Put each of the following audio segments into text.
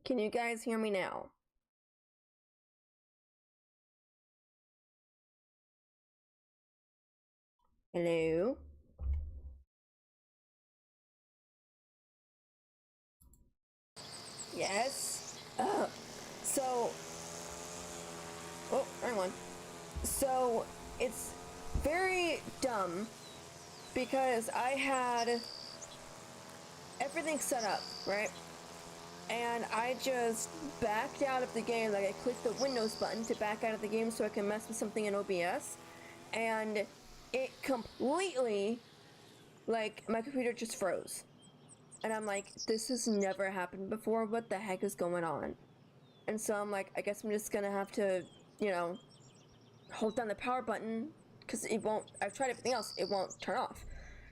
Can you guys hear me now? Hello? Yes? So... Oh, wrong one. So, it's very dumb because I had everything set up, right? And I just backed out of the game, like I clicked the Windows button to back out of the game so I can mess with something in OBS. And it completely, like, my computer just froze. And I'm like, this has never happened before, what the heck is going on? And so I'm like, I guess I'm just gonna have to, you know, hold down the power button, because it won't, I've tried everything else, it won't turn off.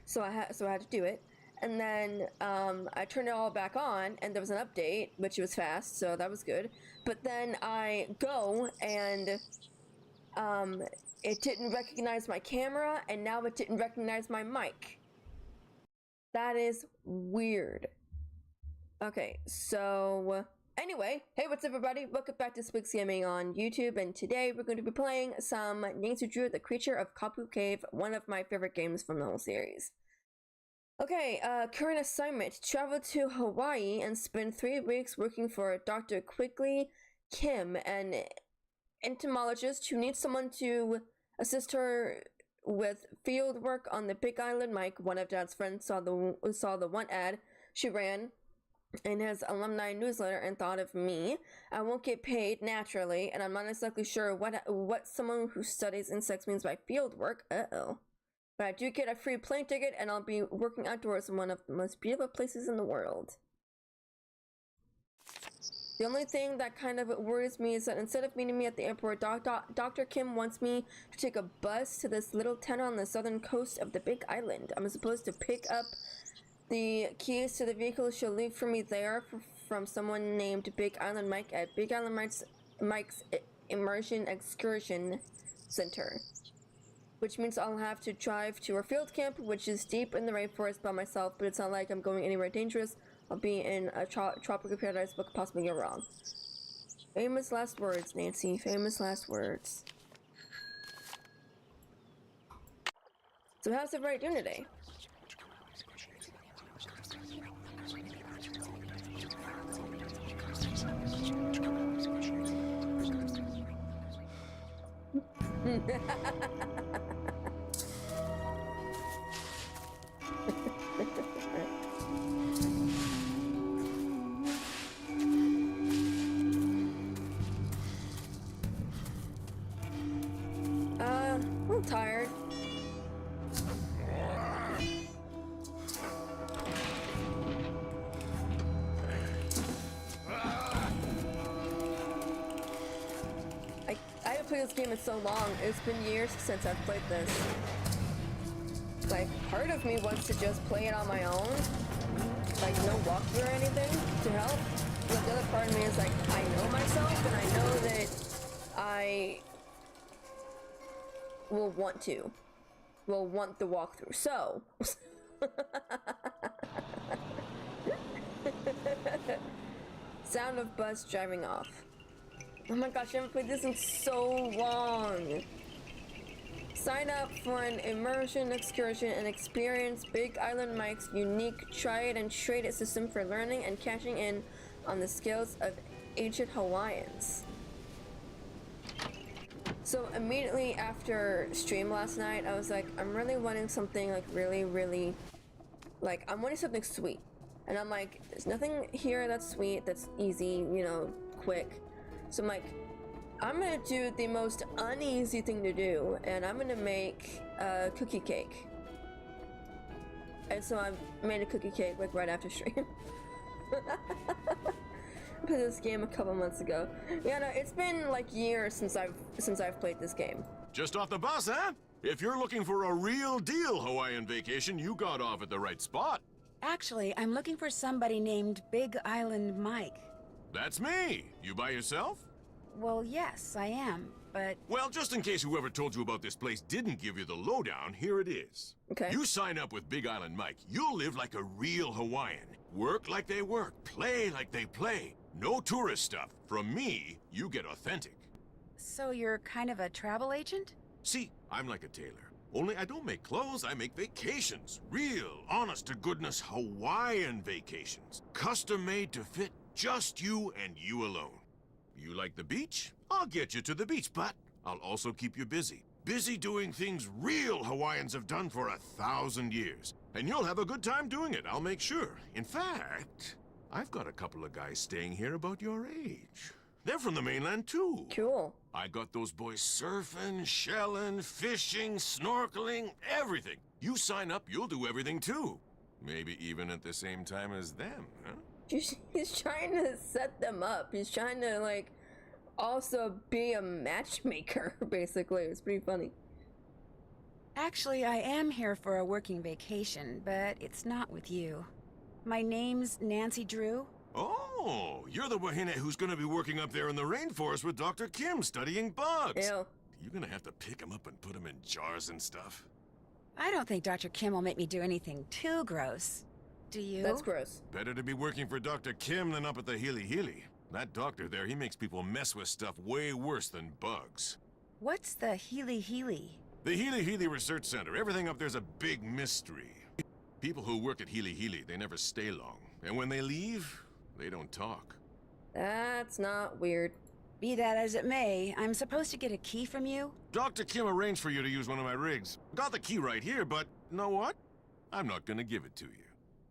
So I had to do it. And then I turned it all back on, and there was an update, which was fast, so that was good. But then I go, and it didn't recognize my camera, and now it didn't recognize my mic. That is weird. Okay, so anyway, hey, what's up, everybody? Welcome back to Swigs Gaming on YouTube, and today we're going to be playing some Drew, the Creature of Kapu Cave, one of my favorite games from the whole series. Okay, current assignment. Travel to Hawaii and spend 3 weeks working for Dr. Quigley Kim, an entomologist who needs someone to assist her with field work on the Big Island. Mike, one of Dad's friends, saw the one ad she ran in his alumni newsletter and thought of me. I won't get paid, naturally, and I'm not exactly sure what someone who studies insects means by field work. Uh-oh. But I do get a free plane ticket, and I'll be working outdoors in one of the most beautiful places in the world. The only thing that kind of worries me is that instead of meeting me at the airport, Dr. Kim wants me to take a bus to this little town on the southern coast of the Big Island. I'm supposed to pick up the keys to the vehicle she'll leave for me there from someone named Big Island Mike at Big Island Mike's Immersion Excursion Center. Which means I'll have to drive to our field camp, which is deep in the rainforest by myself, but it's not like I'm going anywhere dangerous. I'll be in a tropical paradise, but could possibly go wrong. Famous last words, Nancy. Famous last words. So how's everybody doing today? I'm tired. I haven't played this game in so long. It's been years since I've played this. Like, part of me wants to just play it on my own, like no walkthrough or anything to help. But the other part of me is like, I know myself, and I know that I will want the walkthrough. So, sound of bus driving off. Oh my gosh, I haven't played this in so long. Sign up for an immersion excursion and experience Big Island Mike's unique try it and trade it system for learning and cashing in on the skills of ancient Hawaiians. So immediately after stream last night, I was like, I'm really wanting something like really, like, I'm wanting something sweet. And I'm like, there's nothing here that's sweet, that's easy, you know, quick. So I'm like, I'm gonna do the most uneasy thing to do, and I'm gonna make a cookie cake. And so I made a cookie cake like right after stream. I played this game a couple months ago. Yeah, no, it's been like years since I've played this game. Just off the bus, huh? If you're looking for a real deal Hawaiian vacation, you got off at the right spot. Actually, I'm looking for somebody named Big Island Mike. That's me. You by yourself? Well, yes, I am, but... Well, just in case whoever told you about this place didn't give you the lowdown, here it is. Okay. You sign up with Big Island Mike, you'll live like a real Hawaiian. Work like they work, play like they play. No tourist stuff. From me, you get authentic. So you're kind of a travel agent? See, I'm like a tailor. Only I don't make clothes, I make vacations. Real, honest-to-goodness Hawaiian vacations. Custom-made to fit just you and you alone. You like the beach? I'll get you to the beach, but I'll also keep you busy. Busy doing things real Hawaiians have done for 1,000 years. And you'll have a good time doing it, I'll make sure. In fact, I've got a couple of guys staying here about your age. They're from the mainland, too. Cool. I got those boys surfing, shelling, fishing, snorkeling, everything. You sign up, you'll do everything, too. Maybe even at the same time as them, huh? He's trying to set them up. He's trying to, like, also be a matchmaker, basically. It's pretty funny. Actually, I am here for a working vacation, but it's not with you. My name's Nancy Drew. Oh, you're the wahine who's gonna be working up there in the rainforest with Dr. Kim studying bugs. Ew. You're gonna have to pick them up and put them in jars and stuff. I don't think Dr. Kim will make me do anything too gross. Do you? That's gross. Better to be working for Dr. Kim than up at the Healy Healy. That doctor there, he makes people mess with stuff way worse than bugs. What's the Healy Healy? The Healy Healy Research Center, everything up there's a big mystery. People who work at Healy Healy, they never stay long. And when they leave, they don't talk. That's not weird. Be that as it may, I'm supposed to get a key from you? Dr. Kim arranged for you to use one of my rigs. Got the key right here, but know what? I'm not gonna give it to you.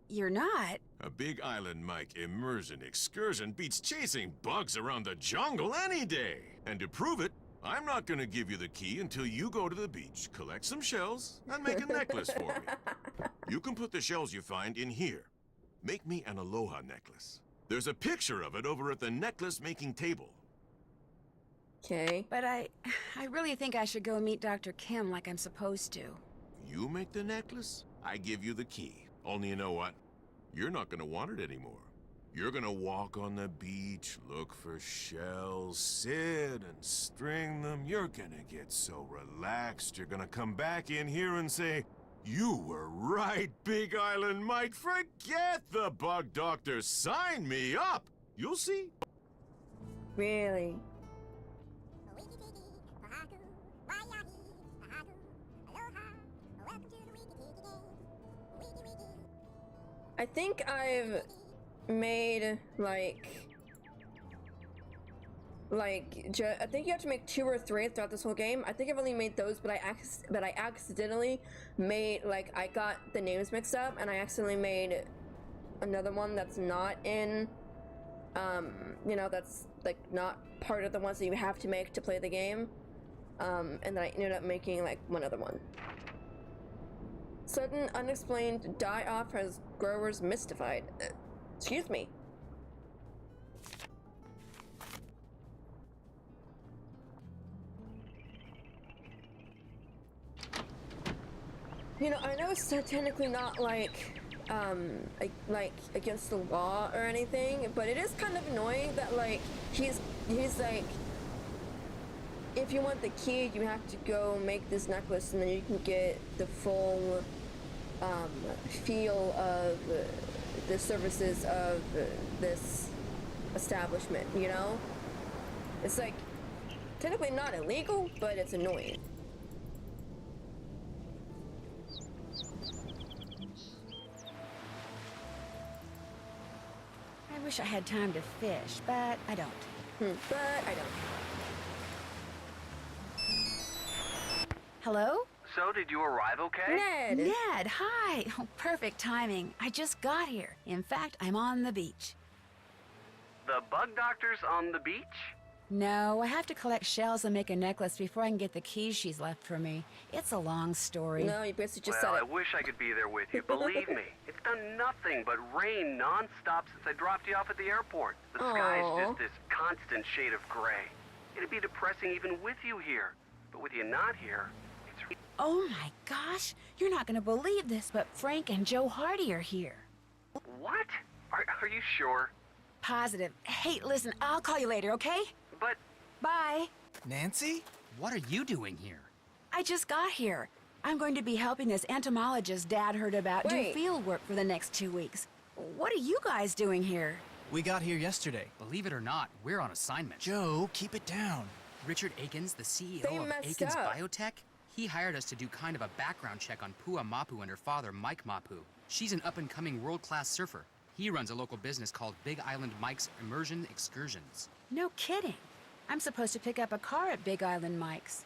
You're not? A Big Island Mike immersion excursion beats chasing bugs around the jungle any day. And to prove it, I'm not gonna give you the key until you go to the beach, collect some shells, and make a necklace for me. You can put the shells you find in here. Make me an aloha necklace. There's a picture of it over at the necklace-making table. Okay. But I really think I should go meet Dr. Kim like I'm supposed to. You make the necklace, I give you the key. Only you know what? You're not gonna want it anymore. You're gonna walk on the beach, look for shells, sit and string them. You're gonna get so relaxed, you're gonna come back in here and say, "You were right, Big Island Mike. Forget the bug doctor. Sign me up." You'll see. Really? I think I've made I think you have to make 2 or 3 throughout this whole game. I think I've only made those, but I accidentally made, like, I got the names mixed up, and I accidentally made another one that's not in, you know, that's, like, not part of the ones that you have to make to play the game. And then I ended up making, like, one other one. Sudden unexplained die-off has growers mystified. Excuse me. You know, I know it's technically not like against the law or anything, but it is kind of annoying that, like, he's like, if you want the key, you have to go make this necklace, and then you can get the full feel of the services of this establishment, you know? It's like, technically not illegal, but it's annoying. I wish I had time to fish, but I don't. But I don't. Hello? So, did you arrive okay? Ned! Ned, hi! Oh, perfect timing. I just got here. In fact, I'm on the beach. The bug doctor's on the beach? No, I have to collect shells and make a necklace before I can get the keys she's left for me. It's a long story. No, you basically just Well, said I it. wish I could be there with you. Believe me, it's done nothing but rain non-stop since I dropped you off at the airport. The sky's Aw. just this constant shade of gray. It'd be depressing even with you here. But with you not here, it's... Oh my gosh! You're not gonna believe this, but Frank and Joe Hardy are here. What? Are you sure? Positive. Hey, listen, I'll call you later, okay? But... Bye. Nancy? What are you doing here? I just got here. I'm going to be helping this entomologist Dad heard about do Wait. field work for the next 2 weeks. What are you guys doing here? We got here yesterday. Believe it or not, we're on assignment. Joe, keep it down. Richard Akins, the CEO They of messed Akins up. Biotech, he hired us to do kind of a background check on Pua Mapu and her father, Mike Mapu. She's an up-and-coming world-class surfer. He runs a local business called Big Island Mike's Immersion Excursions. No kidding. I'm supposed to pick up a car at Big Island Mike's.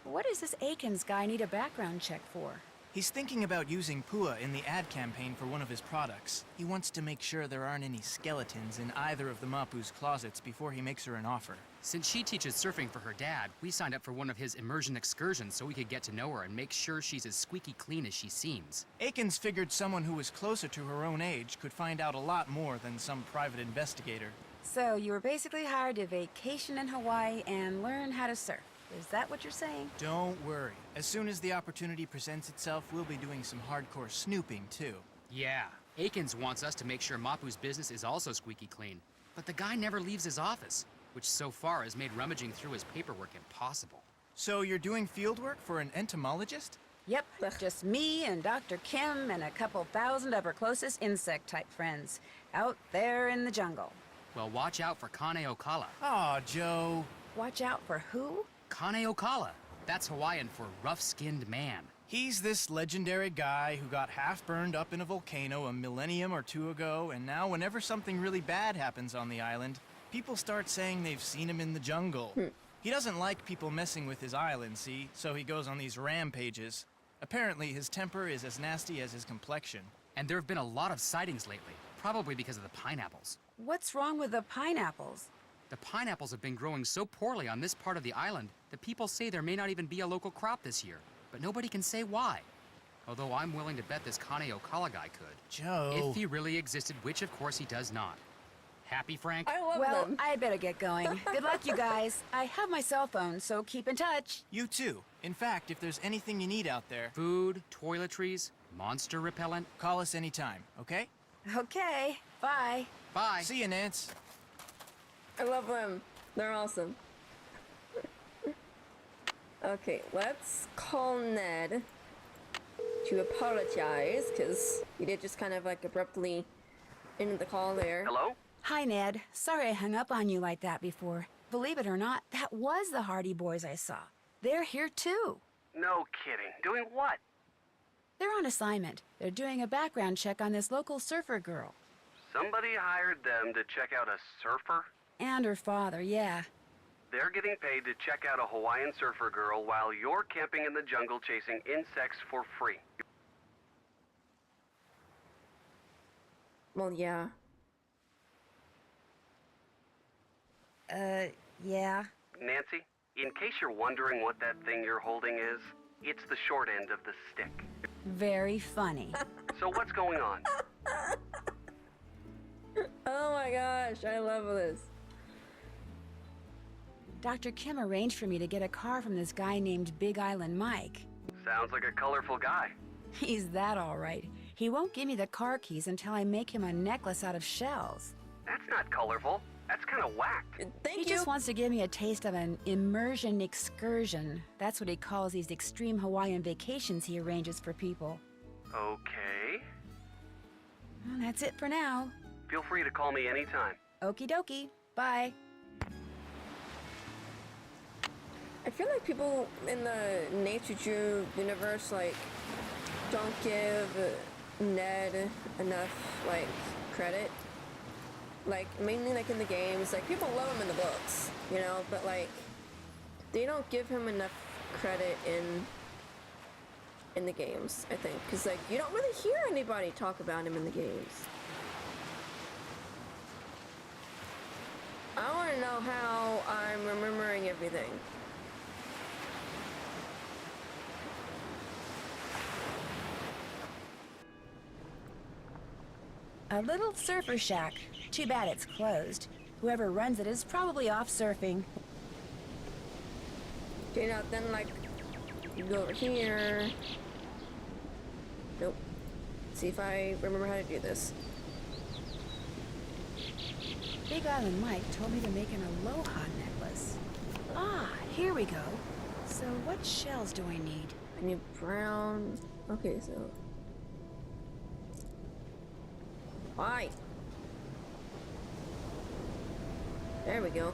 What does this Akins guy need a background check for? He's thinking about using Pua in the ad campaign for one of his products. He wants to make sure there aren't any skeletons in either of the Mapu's closets before he makes her an offer. Since she teaches surfing for her dad, we signed up for one of his immersion excursions so we could get to know her and make sure she's as squeaky clean as she seems. Akins figured someone who was closer to her own age could find out a lot more than some private investigator. So you were basically hired to vacation in Hawaii and learn how to surf. Is that what you're saying? Don't worry. As soon as the opportunity presents itself, we'll be doing some hardcore snooping, too. Yeah, Akins wants us to make sure Mapu's business is also squeaky clean. But the guy never leaves his office, which so far has made rummaging through his paperwork impossible. So you're doing field work for an entomologist? Yep, just me and Dr. Kim and a couple thousand of her closest insect-type friends out there in the jungle. Well, watch out for Kane Okala. Aw, Joe. Watch out for who? Kane Okala. That's Hawaiian for rough-skinned man. He's this legendary guy who got half burned up in a volcano a millennium or two ago, and now whenever something really bad happens on the island, people start saying they've seen him in the jungle. He doesn't like people messing with his island, see, so he goes on these rampages. Apparently, his temper is as nasty as his complexion. And there have been a lot of sightings lately, probably because of the pineapples. What's wrong with the pineapples? The pineapples have been growing so poorly on this part of the island that people say there may not even be a local crop this year. But nobody can say why. Although I'm willing to bet this Kane Okala guy could. Joe. If he really existed, which of course he does not. Happy, Frank? I love Well, them. I better get going. Good luck, you guys. I have my cell phone, so keep in touch. You too. In fact, if there's anything you need out there, Food, toiletries, monster repellent. call us anytime, okay? Okay, bye. Bye. See you, Nance. I love them. They're awesome. Okay, let's call Ned to apologize, because he did just kind of like abruptly end the call there. Hello? Hi, Ned. Sorry I hung up on you like that before. Believe it or not, that was the Hardy Boys I saw. They're here too. No kidding. Doing what? They're on assignment. They're doing a background check on this local surfer girl. Somebody hired them to check out a surfer? And her father, yeah. They're getting paid to check out a Hawaiian surfer girl while you're camping in the jungle chasing insects for free. Well, yeah. Yeah. Nancy, in case you're wondering what that thing you're holding is, it's the short end of the stick. Very funny. So what's going on? Oh my gosh, I love this. Dr. Kim arranged for me to get a car from this guy named Big Island Mike. Sounds like a colorful guy. He's that all right. He won't give me the car keys until I make him a necklace out of shells. That's not colorful. That's kind of whack. Thank He you. just wants to give me a taste of an immersion excursion. That's what he calls these extreme Hawaiian vacations he arranges for people. Okay. Well, that's it for now. Feel free to call me anytime. Okie dokie. Bye. I feel like people in the Nature Jew universe, like, don't give Ned enough, like, credit. Like, mainly, like, in the games. Like, people love him in the books, you know? But, like, they don't give him enough credit in the games, I think. Because, like, you don't really hear anybody talk about him in the games. I want to know how I'm remembering everything. A little surfer shack. Too bad it's closed. Whoever runs it is probably off surfing. Okay, now then, like, you go over here. Nope. See if I remember how to do this. Big Island Mike told me to make an aloha necklace. Ah, here we go. So what shells do I need? I need brown. Okay, so. Why? There we go.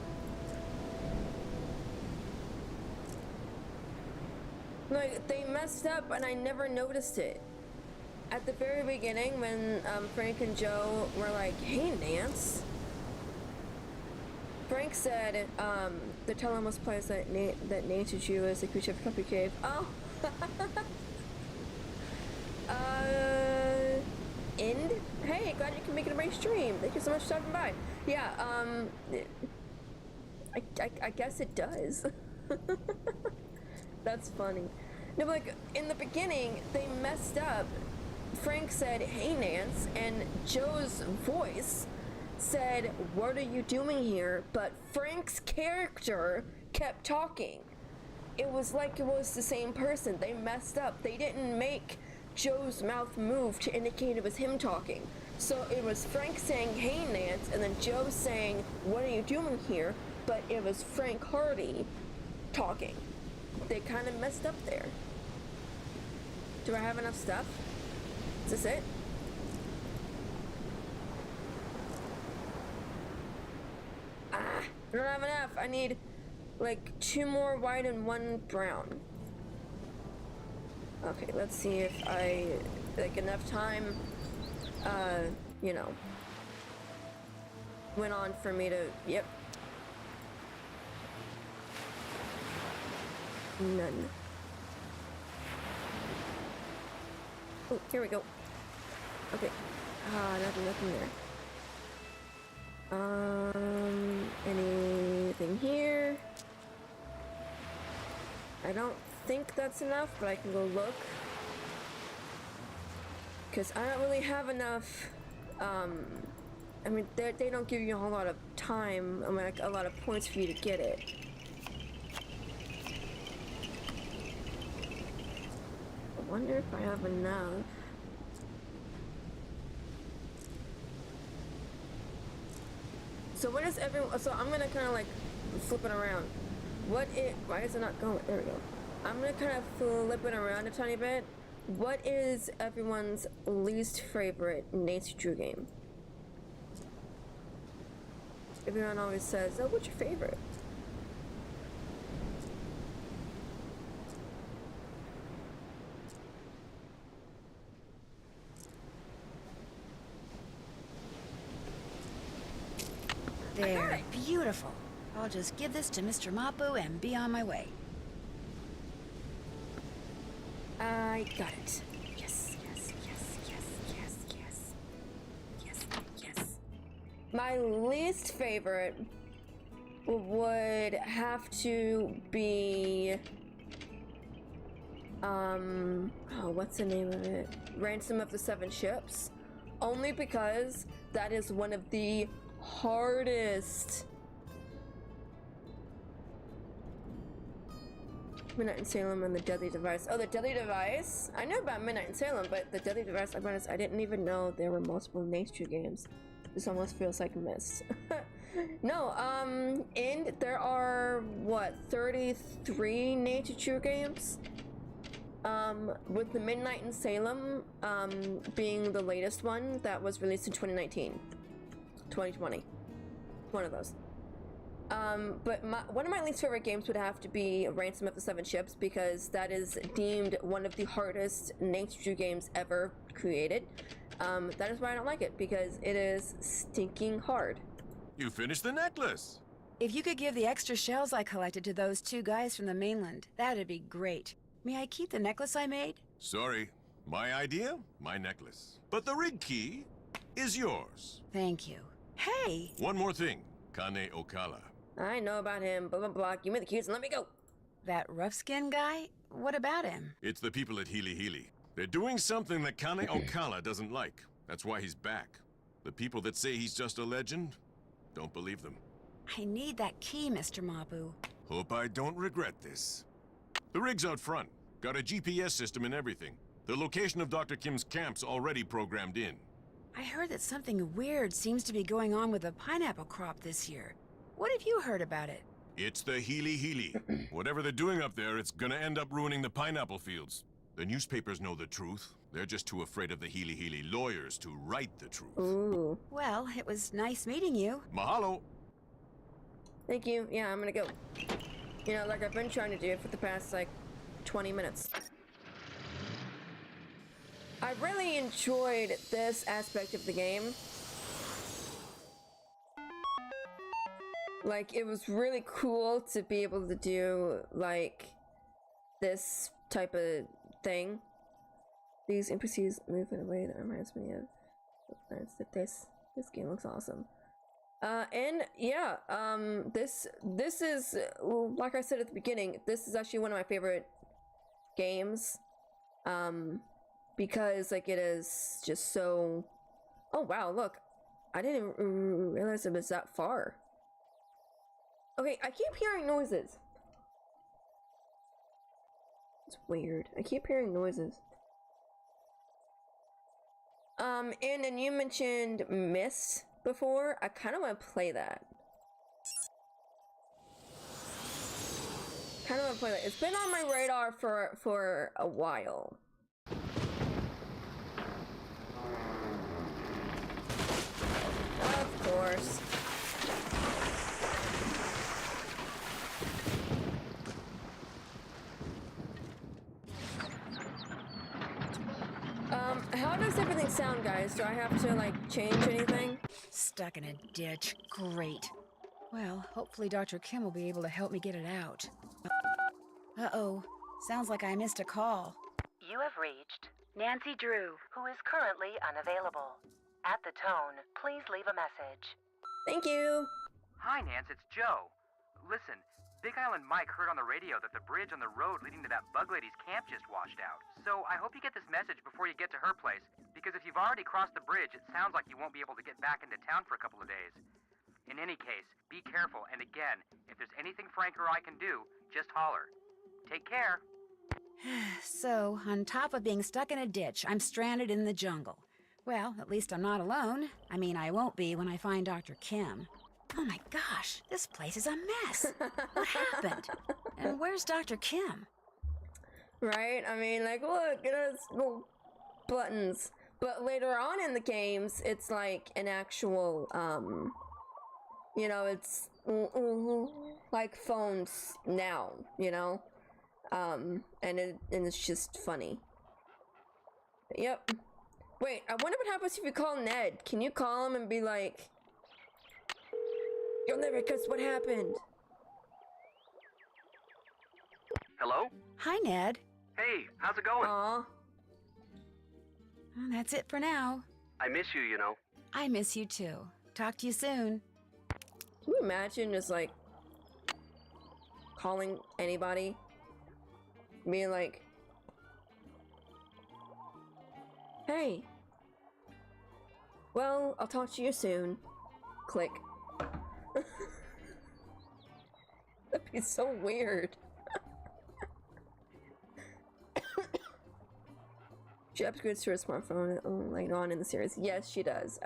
Like, they messed up and I never noticed it. At the very beginning, when Frank and Joe were like, "Hey, Nance." Frank said, the Telos place that Nance is you as the creature of Kapu Cave. Oh. End? Hey, glad you can make it a my stream. Thank you so much for stopping by. Yeah, I guess it does. That's funny. No, but like, in the beginning, they messed up. Frank said, "Hey, Nance," and Joe's voice said, "What are you doing here?" But Frank's character kept talking. It was like it was the same person. They messed up. They didn't make Joe's mouth move to indicate it was him talking. So it was Frank saying, "Hey, Nance," and then Joe saying, "What are you doing here?" But it was Frank Hardy talking. They kind of messed up there. Do I have enough stuff? Is this it? I don't have enough. I need like 2 more white and 1 brown. Okay, let's see if I like enough time you know, went on for me to, yep. None. Oh, here we go. Okay. Nothing there. Anything here? I don't think that's enough, but I can go look. Because I don't really have enough, I mean, they don't give you a whole lot of time, I mean, like, a lot of points for you to get it. I wonder if I have enough. So what is everyone, so I'm gonna kind of like flip it around. Why is it not going? There we go. I'm gonna kind of flip it around a tiny bit. What is everyone's least favorite Nancy Drew game? Everyone always says, "Oh, what's your favorite?" There, beautiful. I'll just give this to Mr. Mapu and be on my way. I got it. Yes, yes, yes, yes, yes, yes. Yes, yes. My least favorite would have to be oh, what's the name of it? Ransom of the Seven Ships. Only because that is one of the hardest Midnight in Salem and the Deadly Device. Oh, the Deadly Device? I know about Midnight in Salem, but the Deadly Device, I'll be honest, I didn't even know there were multiple nature games. This almost feels like a miss. No, and there are, what, 33 Nature True games? With the Midnight in Salem, being the latest one that was released in 2019. 2020. One of those. But one of my least favorite games would have to be Ransom of the Seven Ships, because that is deemed one of the hardest nature games ever created. That is why I don't like it, because it is stinking hard. You finished the necklace. If you could give the extra shells I collected to those 2 guys from the mainland, that'd be great. May I keep the necklace I made? Sorry. My idea, my necklace. But the rig key is yours. Thank you. Hey! One more thing. Kane Okala. I know about him, blah blah blah, give me the keys and let me go. That rough-skinned guy? What about him? It's the people at Healy Healy. They're doing something that Kane Okala doesn't like. That's why he's back. The people that say he's just a legend, don't believe them. I need that key, Mr. Mapu. Hope I don't regret this. The rig's out front. Got a GPS system and everything. The location of Dr. Kim's camp's already programmed in. I heard that something weird seems to be going on with the pineapple crop this year. What have you heard about it? It's the Healy Healy. Whatever they're doing up there, it's gonna end up ruining the pineapple fields. The newspapers know the truth. They're just too afraid of the Healy Healy lawyers to write the truth. Ooh. Well, it was nice meeting you. Mahalo. Thank you. Yeah, I'm gonna go. You know, like I've been trying to do for the past, like, 20 minutes. I really enjoyed this aspect of the game. Like, it was really cool to be able to do, like, this type of thing. These NPCs move in a way that reminds me of this game looks awesome. And yeah, this is, like I said at the beginning, this is actually one of my favorite games. Because, like, it is just so... Oh, wow, look. I didn't realize it was that far. Okay, I keep hearing noises. It's weird. I keep hearing noises. And then you mentioned Mist before. I kind of want to play that. It's been on my radar for a while. Of course. How does everything sound, guys? Do I have to, like, change anything? Stuck in a ditch. Great. Well, hopefully Dr. Kim will be able to help me get it out. Uh-oh. Sounds like I missed a call. You have reached Nancy Drew. who is currently unavailable. At the tone, please leave a message. Thank you. Hi, Nance, it's Joe. Listen, Big Island Mike heard on the radio that the bridge on the road leading to that bug lady's camp just washed out. So I hope you get this message before you get to her place, because if you've already crossed the bridge, it sounds like you won't be able to get back into town for a couple of days. In any case, be careful, and again, if there's anything Frank or I can do, just holler. Take care. So, on top of being stuck in a ditch, I'm stranded in the jungle. Well, at least I'm not alone. I mean, I won't be when I find Dr. Kim. Oh my gosh, this place is a mess. What happened? And where's Dr. Kim? Right? I mean, like, look, it has little buttons. But later on in the games, it's like an actual, you know, it's like phones now, you know? And it's just funny. Yep. Wait, I wonder what happens if you call Ned. Can you call him and be like, you'll never guess what happened? Hello? Hi, Ned. Hey, how's it going? Aw. Well, that's it for now. I miss you, you know. I miss you too. Talk to you soon. Can you imagine just like calling anybody? Being like, hey. Well, I'll talk to you soon. Click. That'd be so weird. She upgrades to her smartphone later on in the series. Yes, she does.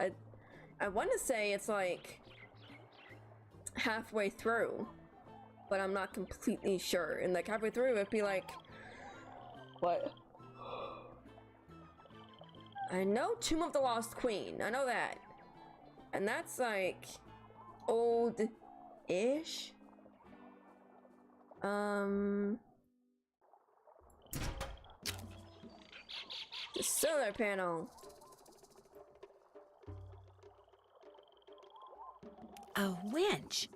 I want to say it's like halfway through, but I'm not completely sure. And like halfway through, it'd be like, what? I know Tomb of the Lost Queen. I know that. And that's like old-ish. The solar panel. A winch.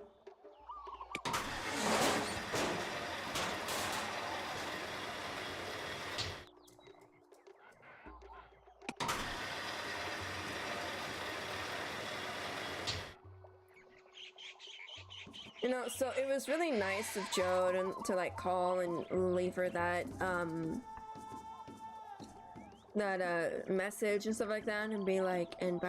You know, so it was really nice of Joe to like call and leave her that message and stuff like that, and be like, and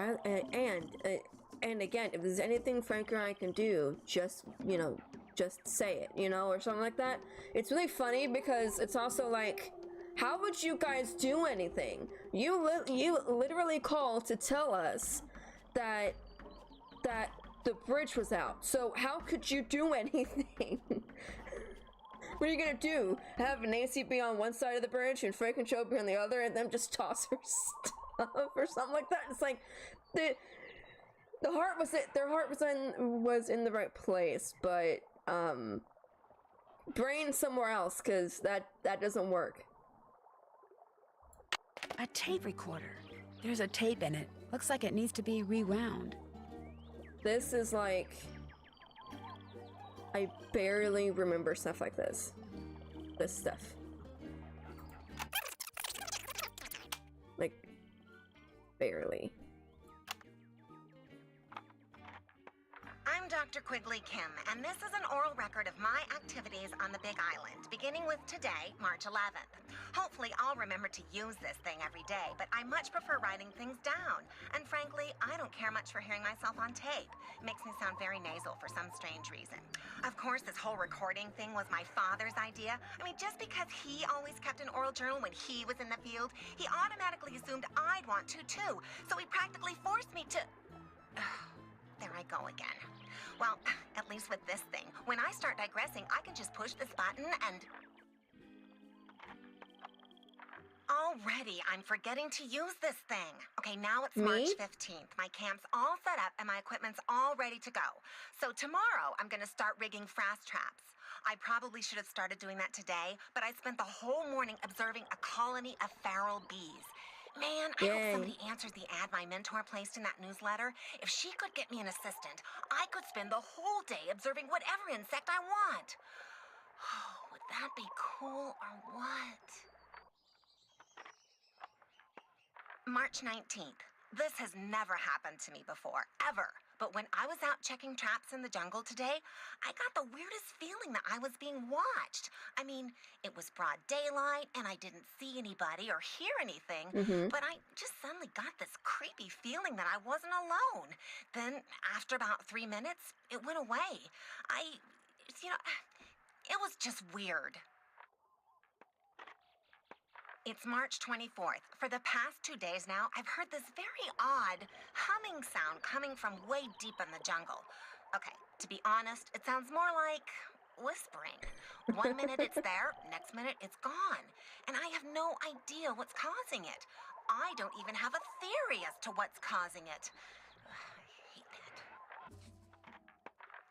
again, if there's anything Frank or I can do, just, you know, just say it, you know, or something like that. It's really funny because it's also like, how would you guys do anything? You literally called to tell us that the bridge was out. So how could you do anything? What are you gonna do? Have Nancy be on one side of the bridge and Frank and Joe be on the other, and then just toss her stuff or something like that? It's like, their heart was in the right place, but brain somewhere else, because that doesn't work. A tape recorder. There's a tape in it. Looks like it needs to be rewound. This is like, I barely remember stuff like this. This stuff. Like, barely. I'm Dr. Quigley Kim, and this is an oral record of my activities on the Big Island, beginning with today, March 11th. Hopefully, I'll remember to use this thing every day, but I much prefer writing things down. And frankly, I don't care much for hearing myself on tape. It makes me sound very nasal for some strange reason. Of course, this whole recording thing was my father's idea. I mean, just because he always kept an oral journal when he was in the field, he automatically assumed I'd want to too. So he practically forced me to... There I go again. Well, at least with this thing, when I start digressing, I can just push this button and... Already, I'm forgetting to use this thing. Okay, now it's March 15th. My camp's all set up and my equipment's all ready to go. So tomorrow, I'm gonna start rigging fast traps. I probably should have started doing that today, but I spent the whole morning observing a colony of feral bees. Man, I hope somebody answers the ad my mentor placed in that newsletter. If she could get me an assistant, I could spend the whole day observing whatever insect I want. Oh, would that be cool or what? March 19th. This has never happened to me before, ever. But when I was out checking traps in the jungle today, I got the weirdest feeling that I was being watched. I mean, it was broad daylight, and I didn't see anybody or hear anything, but I just suddenly got this creepy feeling that I wasn't alone. Then, after about 3 minutes, it went away. It was just weird. It's March 24th. For the past 2 days now, I've heard this very odd humming sound coming from way deep in the jungle. Okay, to be honest, it sounds more like whispering. 1 minute it's there, next minute it's gone. And I have no idea what's causing it. I don't even have a theory as to what's causing it. I hate that.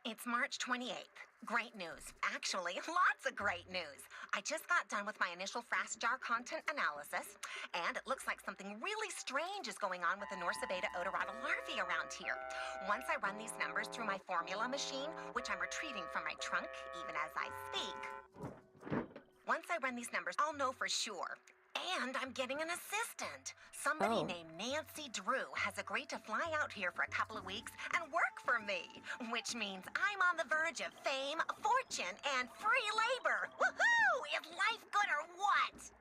It's March 28th. Great news. Actually, lots of great news. I just got done with my initial fast jar content analysis, and it looks like something really strange is going on with the Norsabeta odorata larvae around here. Once I run these numbers through my formula machine, which I'm retrieving from my trunk even as I speak, once I run these numbers, I'll know for sure. And I'm getting an assistant. Somebody named Nancy Drew has agreed to fly out here for a couple of weeks and work for me, which means I'm on the verge of fame, fortune, and free labor. Woohoo! Is life good or what?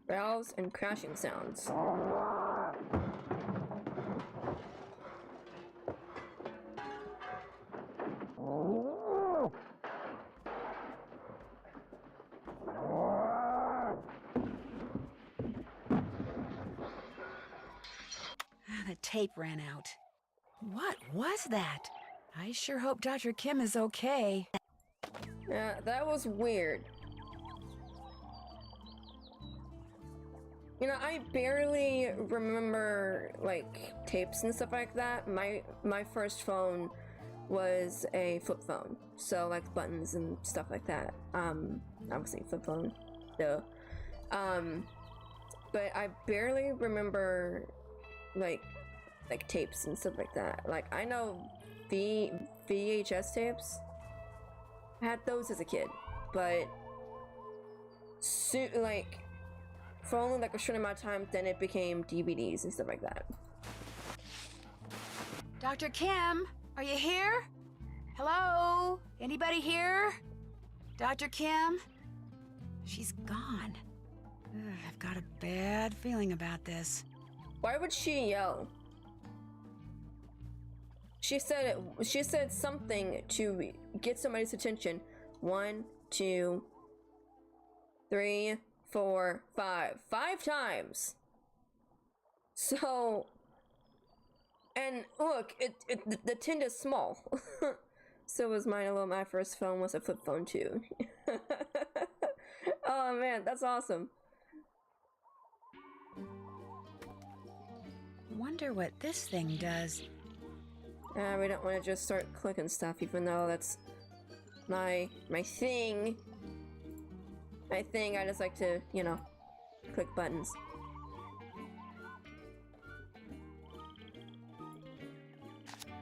Bells and crashing sounds. The tape ran out. What was that? I sure hope Dr. Kim is okay. Yeah, that was weird. You know, I barely remember, like, tapes and stuff like that. My first phone was a flip phone. So, like, buttons and stuff like that. Obviously, flip phone. Duh. But I barely remember, like tapes and stuff like that. Like, I know VHS tapes. I had those as a kid, but for only like a short amount of time, then it became DVDs and stuff like that. Dr. Kim, are you here? Hello? Anybody here? Dr. Kim? She's gone. Ugh, I've got a bad feeling about this. Why would she yell? She said something to get somebody's attention. 1, 2, 3, 4, 5. 5 times. So, and look, the tint is small. So was mine. Although my first phone was a flip phone too. Oh man, that's awesome. wonder what this thing does. We don't want to just start clicking stuff, even though that's my thing. My thing, I just like to, you know, click buttons.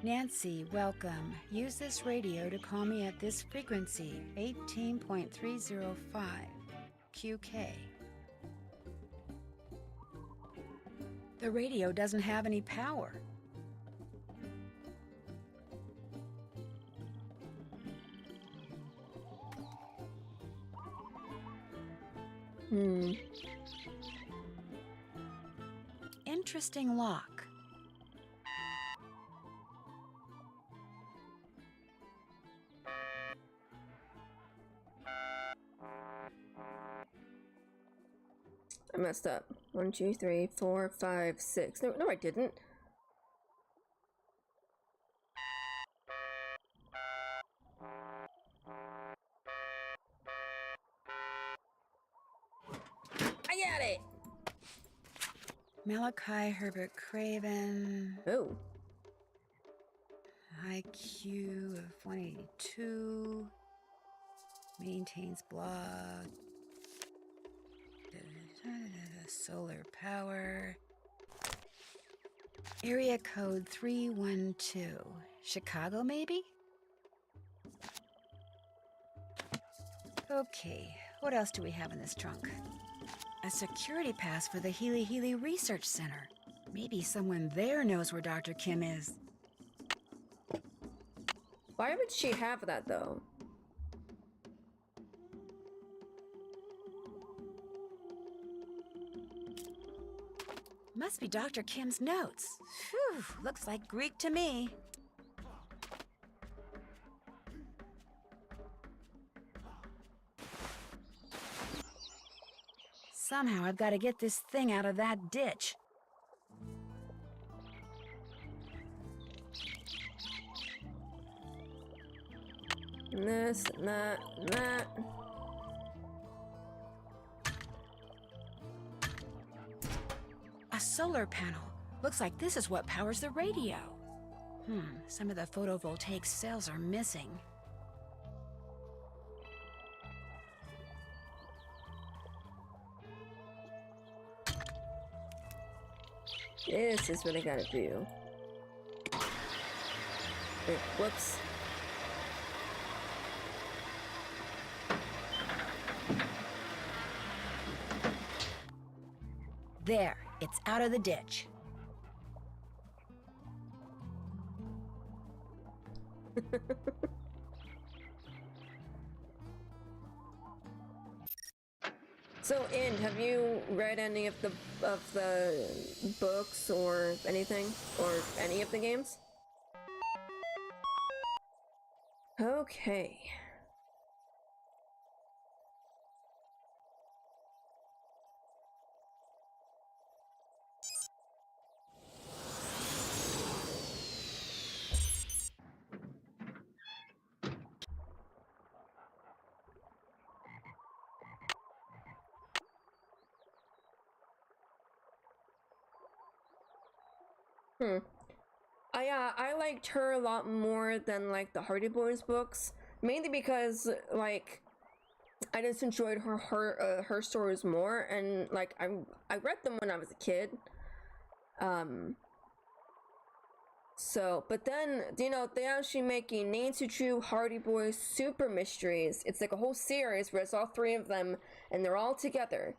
Nancy, welcome. Use this radio to call me at this frequency, 18.305 QK. The radio doesn't have any power. Interesting lock. I messed up. 1, 2, 3, 4, 5, 6. No, I didn't. I got it! Malachi Herbert Craven. Oh. IQ of 182. Maintains blog. Solar power. Area code 312. Chicago, maybe? Okay, what else do we have in this trunk? A security pass for the Healy Healy Research Center. Maybe someone there knows where Dr. Kim is. Why would she have that, though? Must be Dr. Kim's notes. Phew, looks like Greek to me. Somehow I've got to get this thing out of that ditch. And this, and that, and that. A solar panel. Looks like this is what powers the radio. Some of the photovoltaic cells are missing. This is what I gotta do. Wait, whoops. There, it's out of the ditch. So, Ind, have you read any of the books or anything, or any of the games? Okay. I liked her a lot more than like the Hardy Boys books, mainly because like I just enjoyed her stories more, and like I read them when I was a kid. So, but then, you know, they're actually making Nancy Drew Hardy Boys Super Mysteries. It's like a whole series where it's all three of them, and they're all together,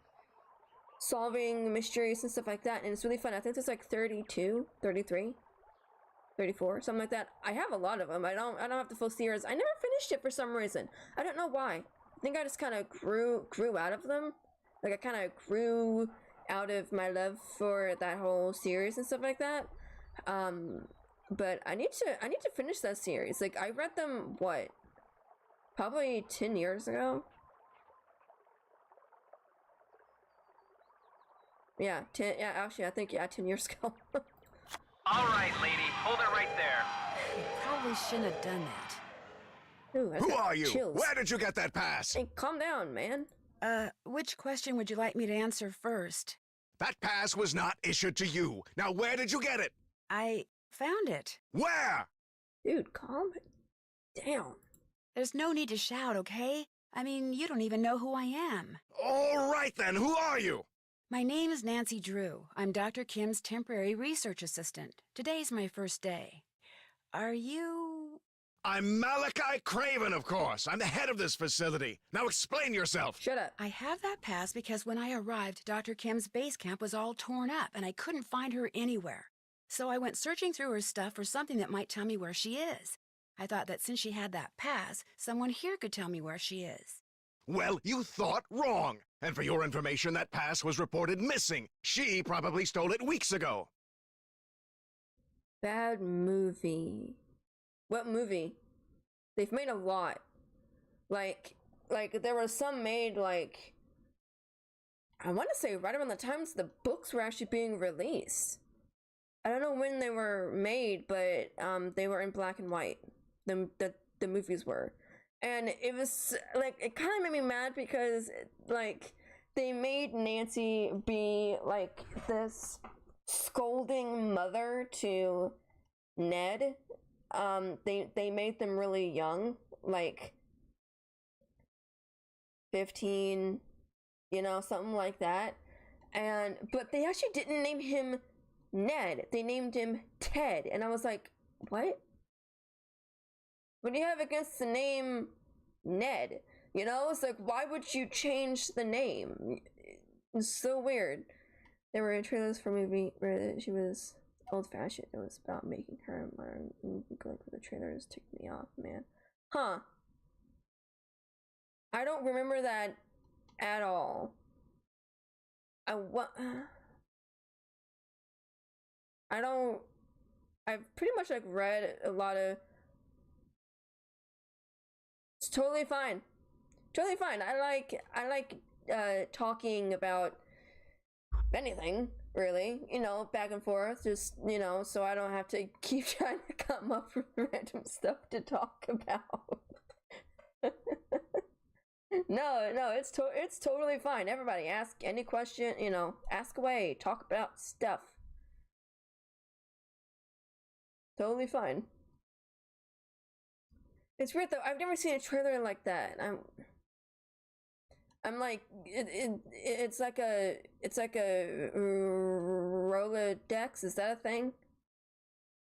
solving mysteries and stuff like that, and it's really fun. I think there's like 32, 33, 34, something like that. I have a lot of them. I don't have the full series. I never finished it for some reason. I don't know why. I think I just kind of grew out of them. Like I kind of grew out of my love for that whole series and stuff like that. But I need to finish that series. Like I read them what? Probably 10 years ago. Yeah, 10 actually I think 10 years ago. All right, lady, hold it right there. You probably shouldn't have done that. Ooh, Who are you? chills. Where did you get that pass? Hey, calm down, man. Which question would you like me to answer first? That pass was not issued to you. Now, where did you get it? I found it. Where? Dude, calm it down. There's no need to shout, okay? I mean, you don't even know who I am. All right, then. Who are you? My name is Nancy Drew. I'm Dr. Kim's temporary research assistant. Today's my first day. Are you... I'm Malachi Craven, of course. I'm the head of this facility. Now explain yourself. Shut up. I have that pass because when I arrived, Dr. Kim's base camp was all torn up and I couldn't find her anywhere. So I went searching through her stuff for something that might tell me where she is. I thought that since she had that pass, someone here could tell me where she is. Well, you thought wrong. And for your information, that pass was reported missing. She probably stole it weeks ago. Bad movie. What movie? They've made a lot. Like there were some made, like, I want to say right around the times the books were actually being released. I don't know when they were made, but they were in black and white. The movies were. And it was, like, it kind of made me mad because, like, they made Nancy be, like, this scolding mother to Ned. They made them really young, like 15, you know, something like that. But they actually didn't name him Ned. They named him Ted. And I was like, what? What do you have against the name Ned? You know, it's like, why would you change the name? It's so weird. There were trailers for a movie where she was old-fashioned. It was about making her modern. Going for the trailers ticked me off, man. Huh. I don't remember that at all. I've pretty much, like, read a lot of... It's totally fine. Totally fine. I like talking about anything, really, you know, back and forth, just, you know, so I don't have to keep trying to come up with random stuff to talk about. No, it's totally fine. Everybody, ask any question, you know, ask away, talk about stuff. Totally fine. It's weird though. I've never seen a trailer like that. I'm like, it's like a Rolodex. Is that a thing?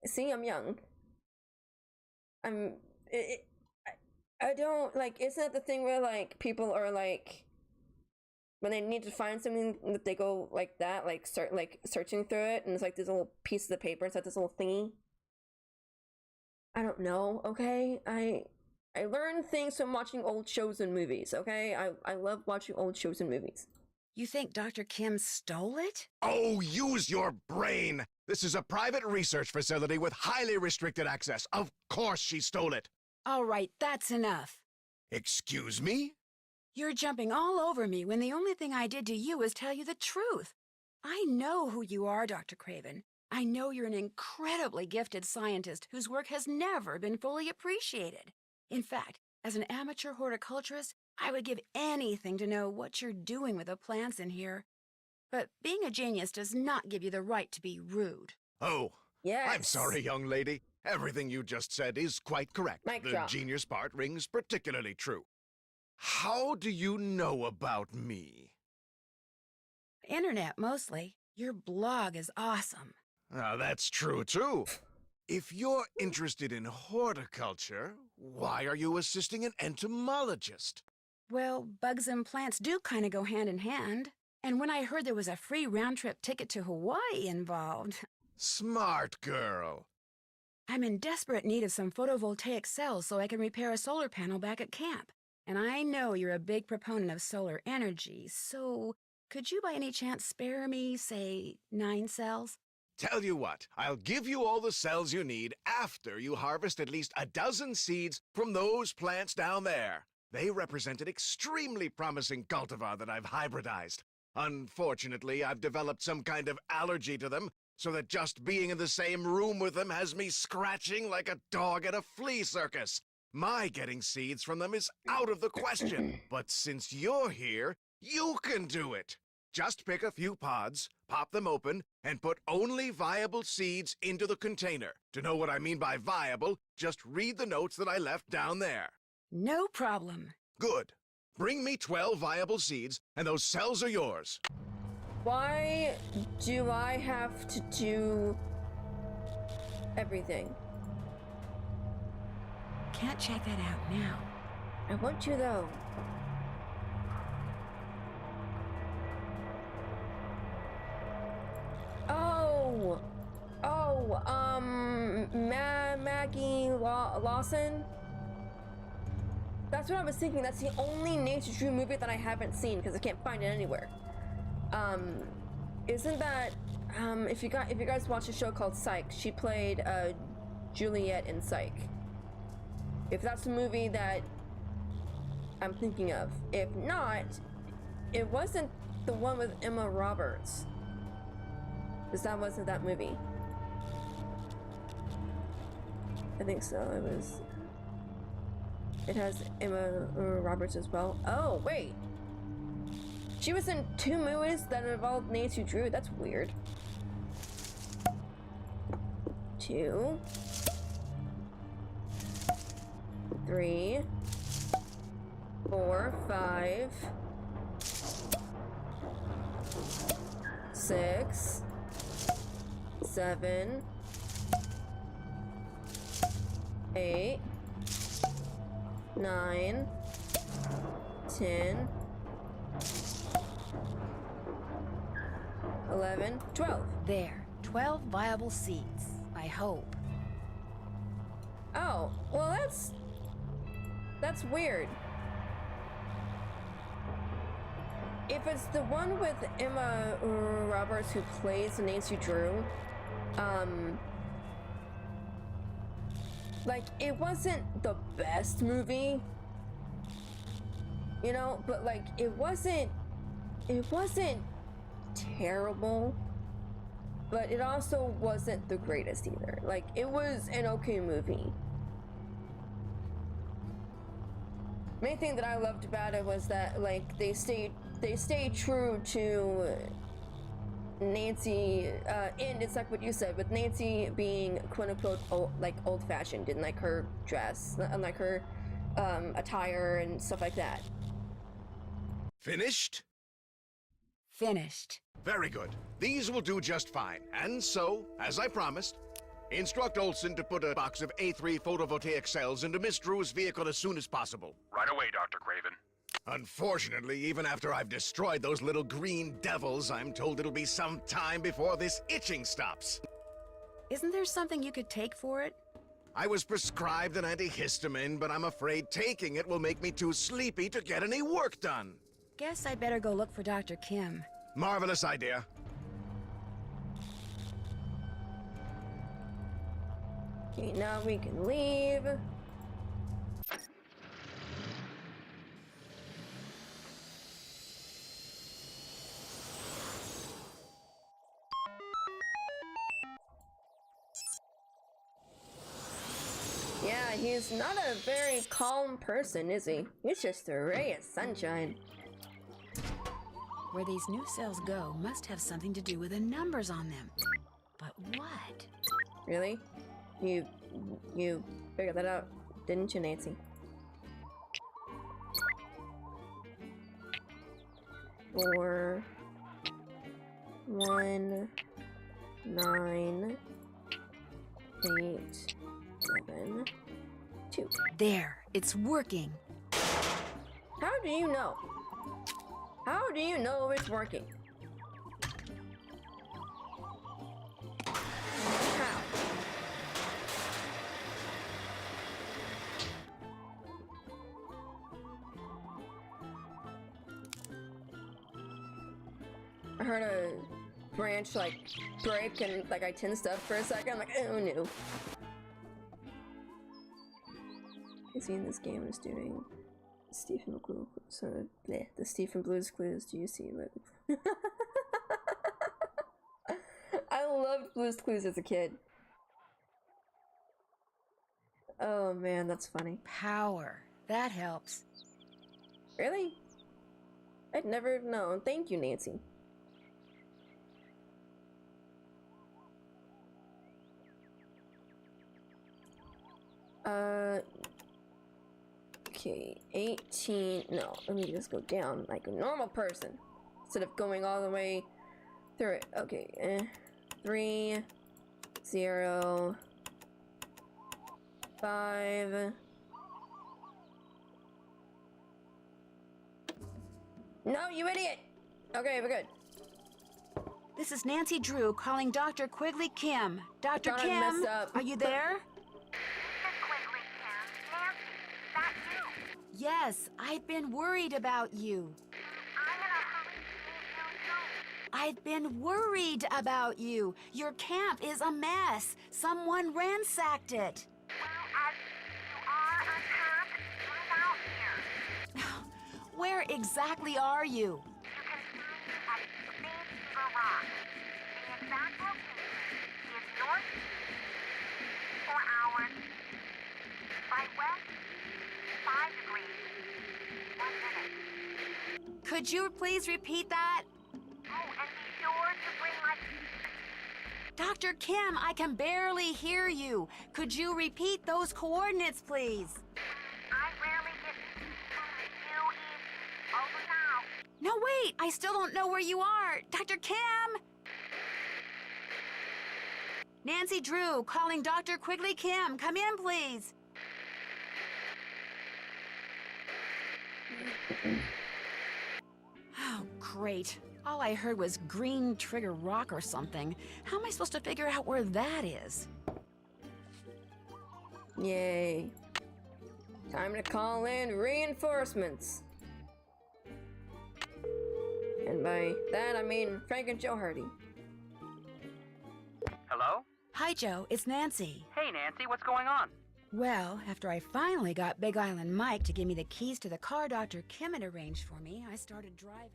See, I'm young. I don't, like, isn't that the thing where, like, people are, like, when they need to find something, that they go like that, like, searching through it, and it's like this little piece of the paper, it's like this little thingy? I don't know, okay? I learn things from watching old shows and movies, okay? I love watching old shows and movies. You think Dr. Kim stole it? Oh, use your brain! This is a private research facility with highly restricted access. Of course she stole it. All right, that's enough. Excuse me? You're jumping all over me when the only thing I did to you was tell you the truth. I know who you are, Dr. Craven. I know you're an incredibly gifted scientist whose work has never been fully appreciated. In fact, as an amateur horticulturist, I would give anything to know what you're doing with the plants in here. But being a genius does not give you the right to be rude. Oh, Yes. I'm sorry, young lady. Everything you just said is quite correct. Mic The drop. genius part rings particularly true. How do you know about me? Internet, mostly. Your blog is awesome. That's true, too. If you're interested in horticulture, why are you assisting an entomologist? Well, bugs and plants do kind of go hand in hand. And when I heard there was a free round-trip ticket to Hawaii involved... Smart girl. I'm in desperate need of some photovoltaic cells so I can repair a solar panel back at camp. And I know you're a big proponent of solar energy, so could you by any chance spare me, say, 9 cells? Tell you what, I'll give you all the cells you need after you harvest at least a dozen seeds from those plants down there. They represent an extremely promising cultivar that I've hybridized. Unfortunately, I've developed some kind of allergy to them, so that just being in the same room with them has me scratching like a dog at a flea circus. My getting seeds from them is out of the question. But since you're here, you can do it. Just pick a few pods, pop them open, and put only viable seeds into the container. To know what I mean by viable, just read the notes that I left down there. No problem. Good. Bring me 12 viable seeds, and those cells are yours. Why do I have to do everything? Can't check that out now. I want to though. Maggie Lawson? That's what I was thinking. That's the only Nancy Drew movie that I haven't seen because I can't find it anywhere. Isn't that, if you guys watch a show called Psych, she played, Juliet in Psych. If that's the movie that I'm thinking of. If not, it wasn't the one with Emma Roberts. Because that wasn't that movie. I think so. It has Emma Roberts as well. Oh, wait. She was in 2 movies that involved Nancy Drew. That's weird. 2, 3, 4, 5, 6, 7, 8, 9, 10, 11, 12. There. 12 viable seeds. I hope. Oh, well that's weird. If it's the one with Emma Roberts who plays Nancy Drew, like, it wasn't the best movie, you know, but like, it wasn't terrible, but it also wasn't the greatest either. Like, it was an okay movie. Main thing that I loved about it was that, like, they stayed true to Nancy, and it's like what you said, with Nancy being quote-unquote old-fashioned, didn't like her dress, unlike her attire and stuff like that. Finished? Finished. Very good. These will do just fine. And so, as I promised, instruct Olson to put a box of A3 photovoltaic cells into Miss Drew's vehicle as soon as possible. Right away, Dr. Craven. Unfortunately, even after I've destroyed those little green devils, I'm told it'll be some time before this itching stops. Isn't there something you could take for it? I was prescribed an antihistamine, but I'm afraid taking it will make me too sleepy to get any work done. Guess I better go look for Dr. Kim. Marvelous idea. Okay, now we can leave. Yeah, he's not a very calm person, is he? He's just a ray of sunshine. Where these new cells go must have something to do with the numbers on them. But what? Really? You figured that out, didn't you, Nancy? 4, 1, 9, 8, 7, 2. There, it's working. How do you know? How do you know it's working? How? I heard a branch like break and like I tensed up for a second. I'm like, oh no. Is he in this game is doing Stephen Blue? So bleh, the Stephen Blue's Clues. Do you see what? I loved Blue's Clues as a kid. Oh man, that's funny. Power. That helps. Really? I'd never known. Thank you, Nancy. Okay, 18. No, let me just go down like a normal person instead of going all the way through it. Okay, 3, 0, 5. No, you idiot! Okay, we're good. This is Nancy Drew calling Dr. Quigley Kim. Dr. Thought I Kim, messed up. are you there? Quigley, Kim. Nancy, that you? Yes, I've been worried about you. I'm in a hurry to meet you, too. I've been worried about you. Your camp is a mess. Someone ransacked it. Well, as you are attacked, move out here. Where exactly are you? You can find me at Big Beaver Rock. The exact location is northeast, 4 hours, by west, 5 degrees, 1 minute. Could you please repeat that? Oh, and be sure to bring my... Dr. Kim, I can barely hear you. Could you repeat those coordinates, please? I rarely get you is over now. No, wait, I still don't know where you are. Dr. Kim! Nancy Drew calling Dr. Quigley Kim. Come in, please. Oh, great. All I heard was Green Trigger Rock or something. How am I supposed to figure out where that is? Yay. Time to call in reinforcements. And by that, I mean Frank and Joe Hardy. Hello? Hi, Joe. It's Nancy. Hey, Nancy, what's going on? Well, after I finally got Big Island Mike to give me the keys to the car Dr. Kim had arranged for me, I started driving.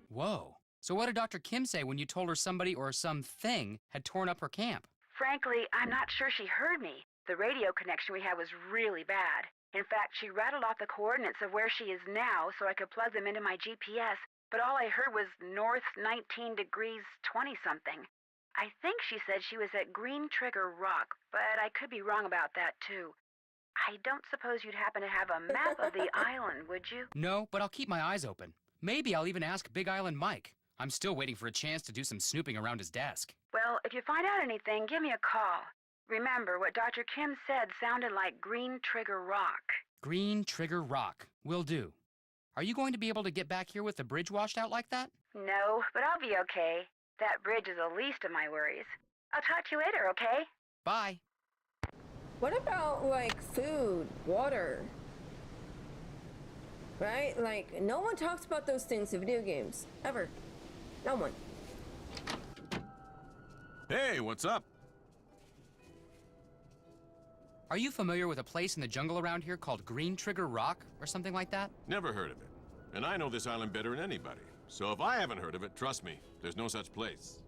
Whoa. So what did Dr. Kim say when you told her somebody or something had torn up her camp? Frankly, I'm not sure she heard me. The radio connection we had was really bad. In fact, she rattled off the coordinates of where she is now so I could plug them into my GPS, but all I heard was north 19 degrees 20-something. I think she said she was at Green Trigger Rock, but I could be wrong about that, too. I don't suppose you'd happen to have a map of the island, would you? No, but I'll keep my eyes open. Maybe I'll even ask Big Island Mike. I'm still waiting for a chance to do some snooping around his desk. Well, if you find out anything, give me a call. Remember, what Dr. Kim said sounded like Green Trigger Rock. Green Trigger Rock. Will do. Are you going to be able to get back here with the bridge washed out like that? No, but I'll be okay. That bridge is the least of my worries. I'll talk to you later, okay? Bye. What about, like, food, water? Right? Like, no one talks about those things in video games. Ever. No one. Hey, what's up? Are you familiar with a place in the jungle around here called Green Trigger Rock or something like that? Never heard of it. And I know this island better than anybody. So if I haven't heard of it, trust me, there's no such place.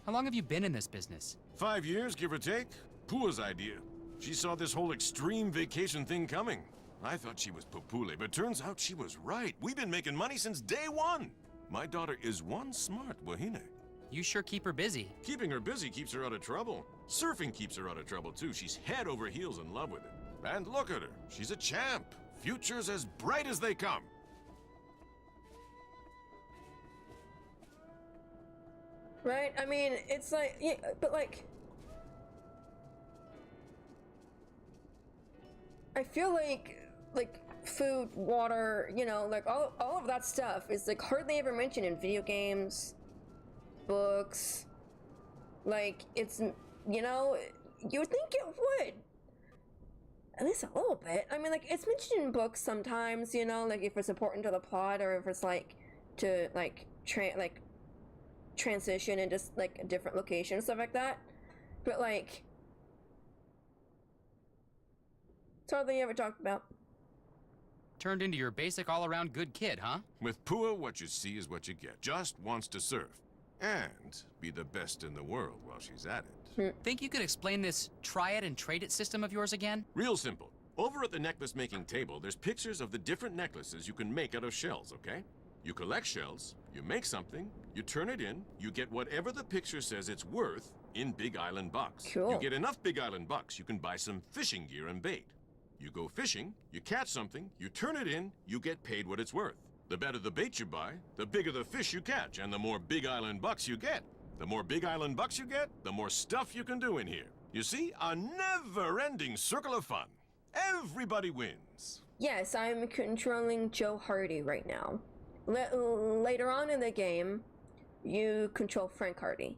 How long have you been in this business? 5 years, give or take. Pua's idea. She saw this whole extreme vacation thing coming. I thought she was popule, but turns out she was right. We've been making money since day one. My daughter is one smart wahine. You sure keep her busy. Keeping her busy keeps her out of trouble. Surfing keeps her out of trouble, too. She's head over heels in love with it. And look at her. She's a champ. Future's as bright as they come. Right? I mean, it's like, yeah, but like, I feel like food, water, you know, like all of that stuff is like hardly ever mentioned in video games, books. Like, it's, you know, you would think it would. At least a little bit. I mean, like, it's mentioned in books sometimes, you know, like if it's important to the plot or if it's like to like transition into like a different location and stuff like that. But like, it's hardly ever talked about. Turned into your basic all-around good kid, huh? With Pua, what you see is what you get. Just wants to surf. And be the best in the world while she's at it. Think you could explain this try it and trade it system of yours again? Real simple. Over at the necklace making table, there's pictures of the different necklaces you can make out of shells, okay? You collect shells, you make something, you turn it in, you get whatever the picture says it's worth in Big Island bucks. Cool. You get enough Big Island bucks, you can buy some fishing gear and bait. You go fishing, you catch something, you turn it in, you get paid what it's worth. The better the bait you buy, the bigger the fish you catch, and the more Big Island bucks you get. The more Big Island bucks you get, the more stuff you can do in here. You see, a never-ending circle of fun. Everybody wins. Yes, I'm controlling Joe Hardy right now. Later on in the game, you control Frank Hardy.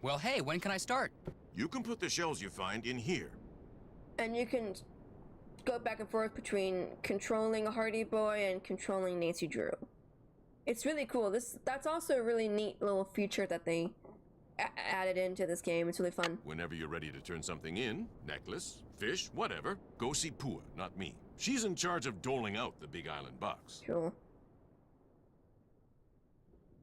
Well, hey, when can I start? You can put the shells you find in here. And you can go back and forth between controlling Hardy Boy and controlling Nancy Drew. It's really cool. That's also a really neat little feature that they added into this game. It's really fun. Whenever you're ready to turn something in, necklace, fish, whatever, go see Pua, not me. She's in charge of doling out the Big Island bucks. Cool.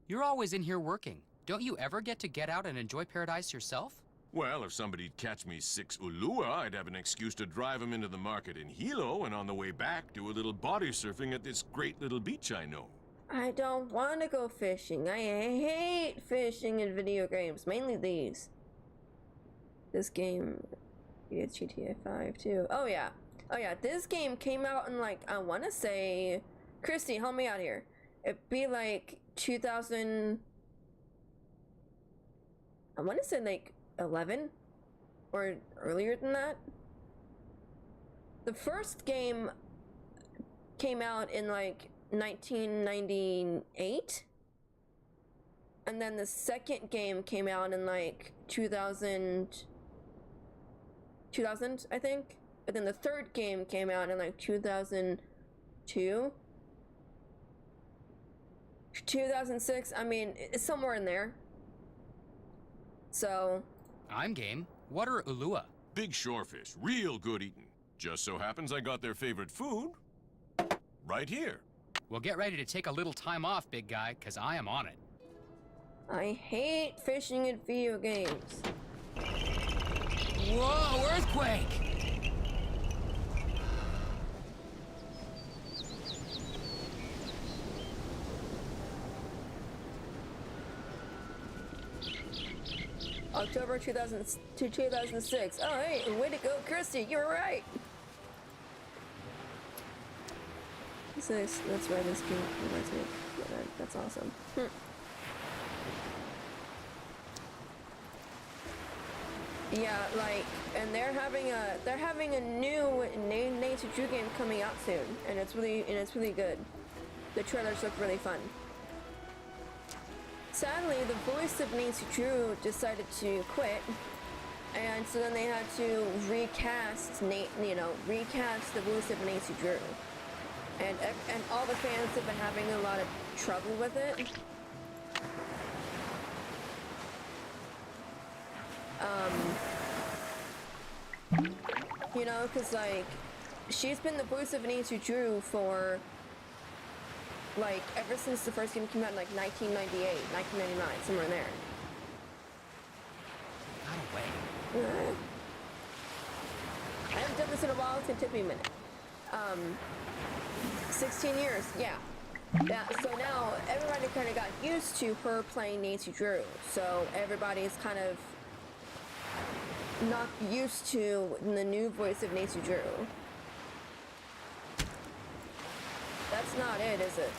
You're always in here working. Don't you ever get out and enjoy paradise yourself? Well, if somebody'd catch me 6 ulua, I'd have an excuse to drive them into the market in Hilo, and on the way back, do a little body surfing at this great little beach I know. I don't want to go fishing. I hate fishing in video games, mainly these. This game, it's GTA 5 too. Oh yeah, this game came out in like, I want to say, Christy, help me out here. It'd be like 2000, I want to say like 11 or earlier than that. The first game came out in like 1998, and then the second game came out in like 2000 I think, but then the third game came out in like 2002, 2006. I mean, it's somewhere in there. So I'm game. What are ulua? Big shorefish, real good eating. Just so happens I got their favorite food right here. Well, get ready to take a little time off, big guy, because I am on it. I hate fishing in video games. Whoa, earthquake! October 2000 to 2006. Oh, hey, way to go, Kirsty. You were right. That's why this game reminds me. That's awesome. Yeah, like, and they're having a new Nancy Drew game coming out soon, and it's really good. The trailers look really fun. Sadly, the voice of Nancy Drew decided to quit, and so then they had to recast the voice of Nancy Drew, and all the fans have been having a lot of trouble with it. You know, because like she's been the voice of Nancy Drew for like ever since the first game came out in like 1998, 1999, somewhere in there. Out of way. I haven't done this in a while. It's gonna take me a minute. 16 years, yeah. Yeah, so now everybody kind of got used to her playing Nancy Drew. So everybody's kind of not used to the new voice of Nancy Drew. That's not it, is it?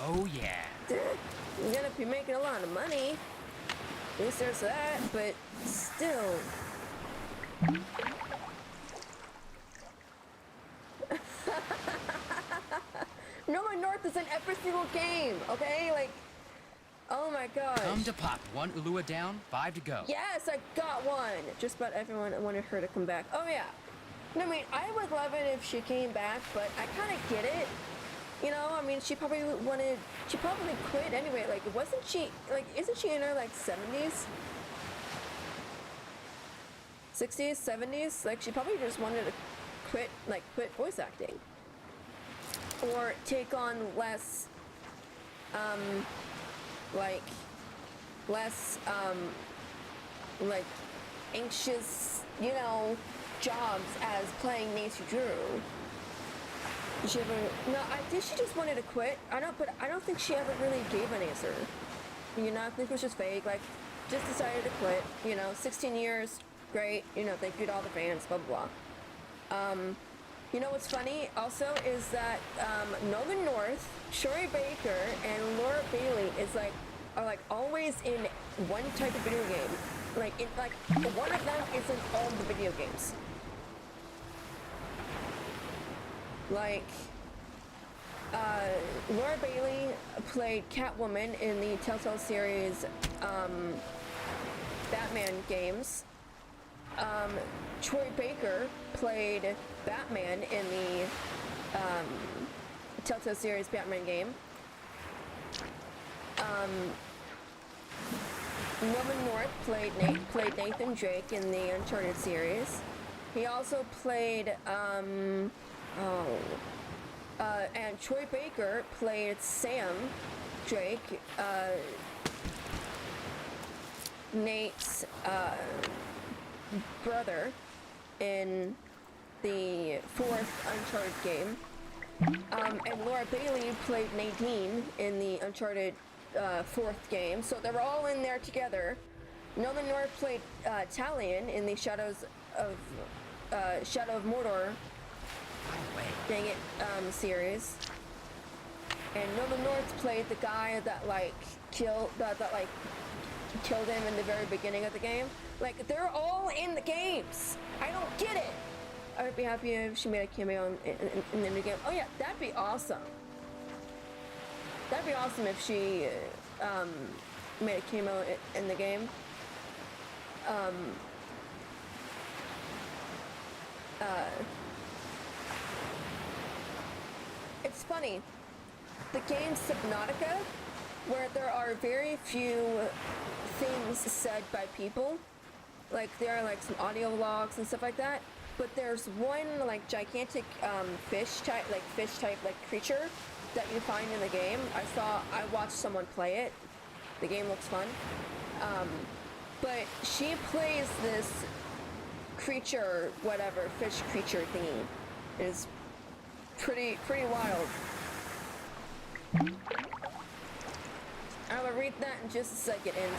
Oh, yeah. You're gonna be making a lot of money. At least there's that, but still. Norman North is in every single game, okay? Like, oh my gosh. Come to pop. 1 ulua down, 5 to go. Yes, I got one. Just about everyone wanted her to come back. Oh yeah. No, I mean, I would love it if she came back, but I kind of get it. You know, I mean, she probably quit anyway. Like, wasn't she, like, isn't she in her, like, 70s? 60s, 70s? Like, she probably just wanted to quit voice acting. or take on less, like, less, like, anxious, you know, jobs as playing Nancy Drew. Did she ever? No, I think she just wanted to quit. I don't think she ever really gave an answer. You know, I think it was just vague. Like, just decided to quit. You know, 16 years, great. You know, thank you to all the fans. Blah blah blah. You know what's funny also is that Nolan North, Shory Baker, and Laura Bailey are like always in one type of video game. Like one of them is in all the video games. Like, Laura Bailey played Catwoman in the Telltale series Batman games. Troy Baker played Batman in the Telltale series Batman game. Norman North played Nathan Drake in the Uncharted series. He also played and Troy Baker played Sam Drake, Nate's brother, in the 4th Uncharted game. And Laura Bailey played Nadine in the Uncharted 4th game. So they were all in there together. Nolan North played Talion in the Shadow of Mordor, dang it, series. And Nolan North played the guy that killed him in the very beginning of the game. Like, they're all in the games. I don't get it. I would be happy if she made a cameo in the new game. Oh yeah, that'd be awesome. That'd be awesome if she made a cameo in the game. It's funny. The game Subnautica, where there are very few things said by people, like there are like some audio logs and stuff like that, but there's one like gigantic fish type creature that you find in the game. I watched someone play it. The game looks fun. But she plays this creature, whatever, fish creature thingy. It is pretty wild. I will read that in just a second, and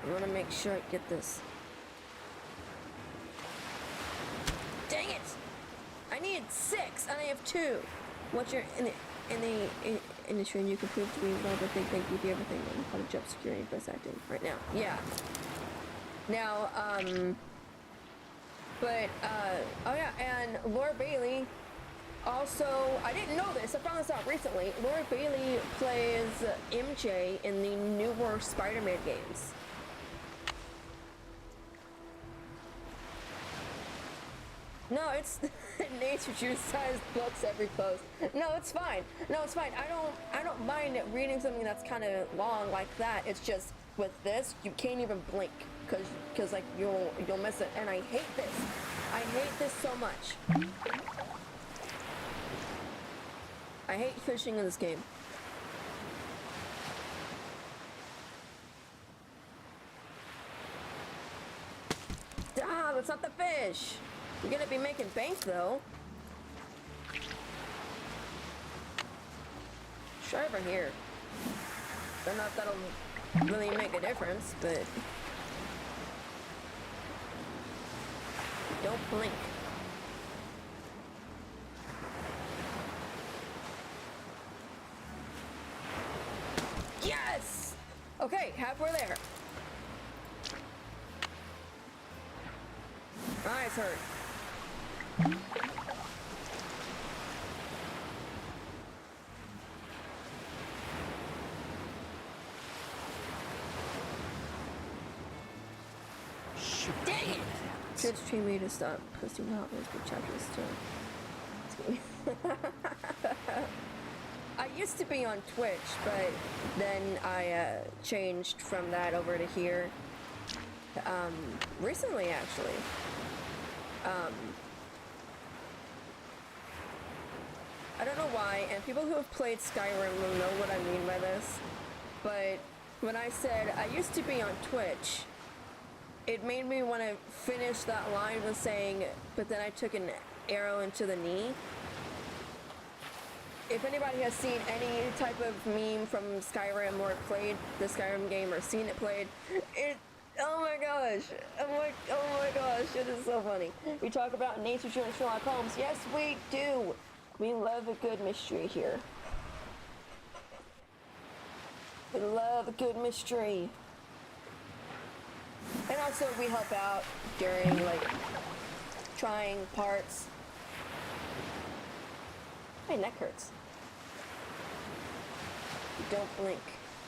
I want to make sure I get this. Dang it! I needed 6, and I have 2. Once you're in the industry, and you can prove to me well, but thank you for everything on how to jump security and best acting right now. Yeah. Now, oh yeah, and Laura Bailey. Also, I didn't know this. I found this out recently. Laura Bailey plays MJ in the newer Spider-Man games. No, it's nature juice-sized books every post. No, it's fine. No, it's fine. I don't mind reading something that's kind of long like that. It's just with this, you can't even blink because like you'll miss it. And I hate this. I hate this so much. I hate fishing in this game. Ah, that's not the fish. You're gonna be making bank though. Try over here. Don't know if that'll really make a difference, but don't blink. Yes! Okay, halfway there. Eyes hurt. Shoot. Dang it! Twitch trained me to stop posting Hot Wheels group chapters too. I used to be on Twitch, but then I changed from that over to here. Recently, actually. I don't know why, and people who have played Skyrim will know what I mean by this, but when I said I used to be on Twitch, it made me want to finish that line with saying, but then I took an arrow into the knee. If anybody has seen any type of meme from Skyrim or played the Skyrim game or seen it played, oh my gosh, oh my gosh, it is so funny. We talk about nature and Sherlock Holmes. Yes, we do. We love a good mystery here. We love a good mystery. And also we help out during like trying parts. My neck hurts. Don't blink.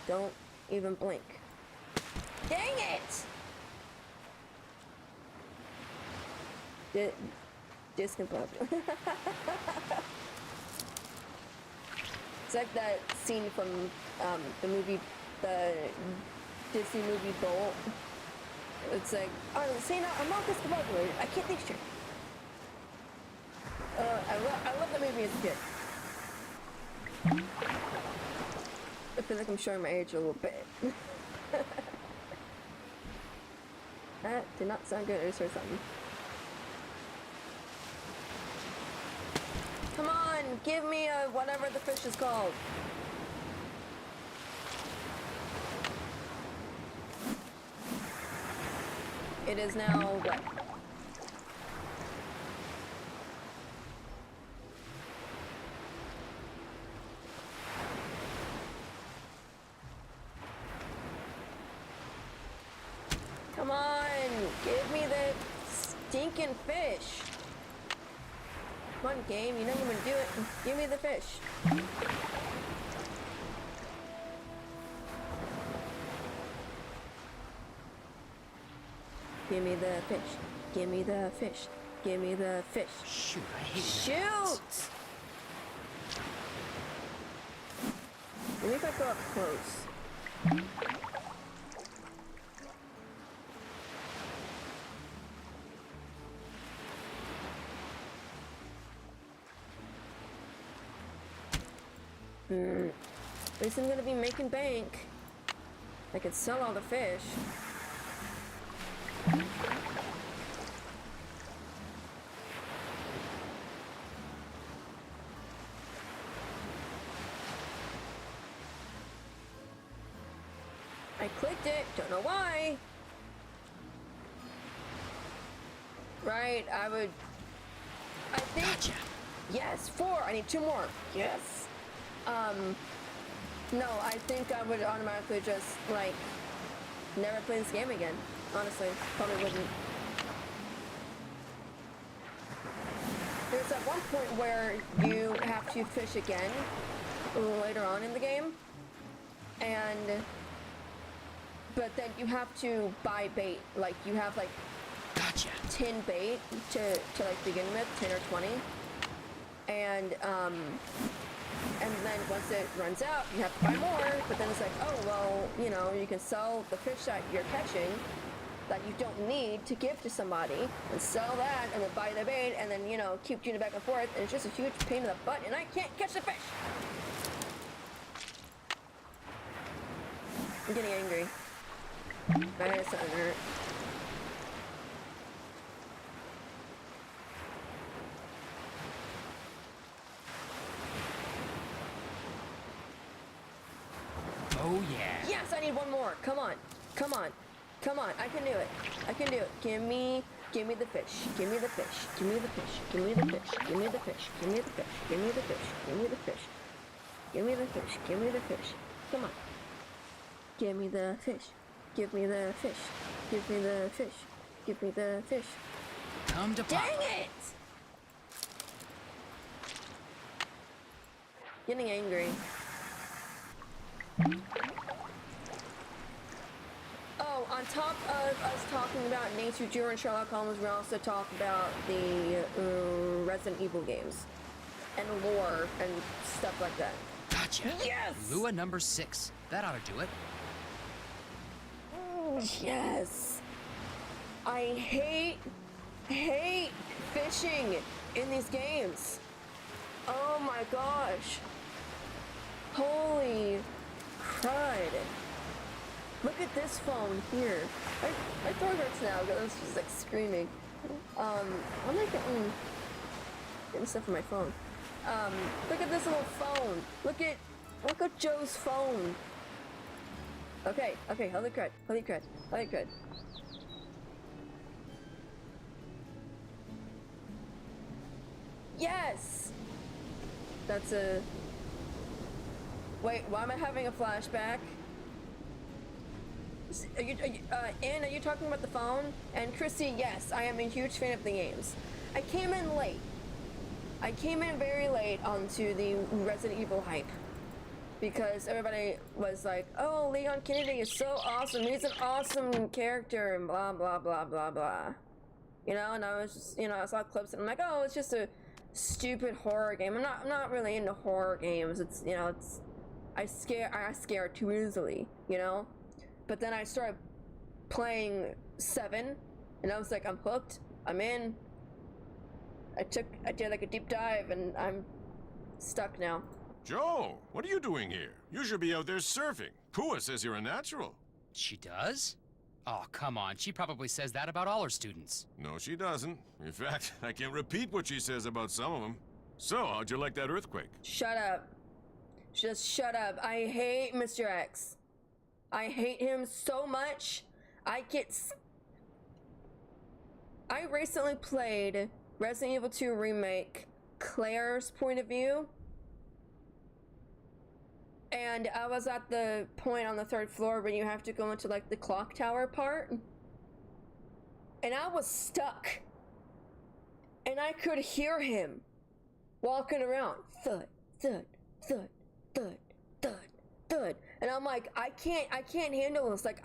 Don't even blink. Dang it! Discombobulated. It's like that scene from the movie, the Disney movie Bolt. It's like, oh, say no, I'm not discombobulated. I can't think straight. I love the movie as a kid. I feel like I'm showing my age a little bit. That did not sound good. I just heard something. Come on, give me a whatever the fish is called. It is now wet. Come on, give me the stinking fish. Come on, game, you know I'm gonna do it. Give me the fish. Give me the fish. Give me the fish. Give me the fish. Shoot, I hate Shoot! Maybe if I go up close. At least I'm gonna be making bank. I could sell all the fish. I clicked it, don't know why. Right, I think, Gotcha. yes, 4, I need 2 more, yes. No, I think I would automatically just, like, never play this game again. Honestly, probably wouldn't. There's at one point where you have to fish again later on in the game, but then you have to buy bait. Like you have like Gotcha. 10 bait to like begin with, 10 or 20, and then once it runs out, you have to buy more. But then it's like, oh well, you know, you can sell the fish that you're catching that you don't need to give to somebody and sell that and then buy the bait and then, you know, keep doing it back and forth, and it's just a huge pain in the butt and I can't catch the fish. I'm getting angry. My head is starting to hurt. Oh yeah. Yes, I need one more. Come on. Come on. Come on. I can do it. I can do it. Give me the fish. Give me the fish. Give me the fish. Give me the fish. Give me the fish. Give me the fish. Give me the fish. Give me the fish. Give me the fish. Give me the fish. Come on. Give me the fish. Give me the fish. Give me the fish. Give me the fish. Come to Papa. Dang it! Getting angry. Oh, on top of us talking about nature, Drew, and Sherlock Holmes, we also talk about the Resident Evil games and lore and stuff like that. Gotcha. Yes! Lua number 6. That ought to do it. Yes. I hate fishing in these games. Oh my gosh. Holy crud. Look at this phone here. My throat hurts now because I was just like screaming. I'm like getting stuff on my phone. Look at this little phone. Look at Joe's phone. Okay, holy crud. Yes! That's a... Wait, why am I having a flashback? Ann, are you talking about the phone? And Chrissy, yes, I am a huge fan of the games. I came in late. I came in very late onto the Resident Evil hype. Because everybody was like, oh, Leon Kennedy is so awesome. He's an awesome character and blah, blah, blah, blah, blah. You know, and I was just, you know, I saw clips and I'm like, oh, it's just a stupid horror game. I'm not really into horror games. It's, you know, I scare too easily, you know? But then I started playing 7 and I was like, I'm hooked. I'm in. I did like a deep dive and I'm stuck now. Joe, what are you doing here? You should be out there surfing. Pua says you're a natural. She does? Oh, come on. She probably says that about all her students. No, she doesn't. In fact, I can't repeat what she says about some of them. So, how'd you like that earthquake? Shut up. Just shut up. I hate Mr. X. I hate him so much. I recently played Resident Evil 2 Remake, Claire's point of view. And I was at the point on the 3rd floor where you have to go into like the clock tower part. And I was stuck. And I could hear him walking around. Thud, thud, thud, thud, thud, thud. And I'm like, I can't handle this. Like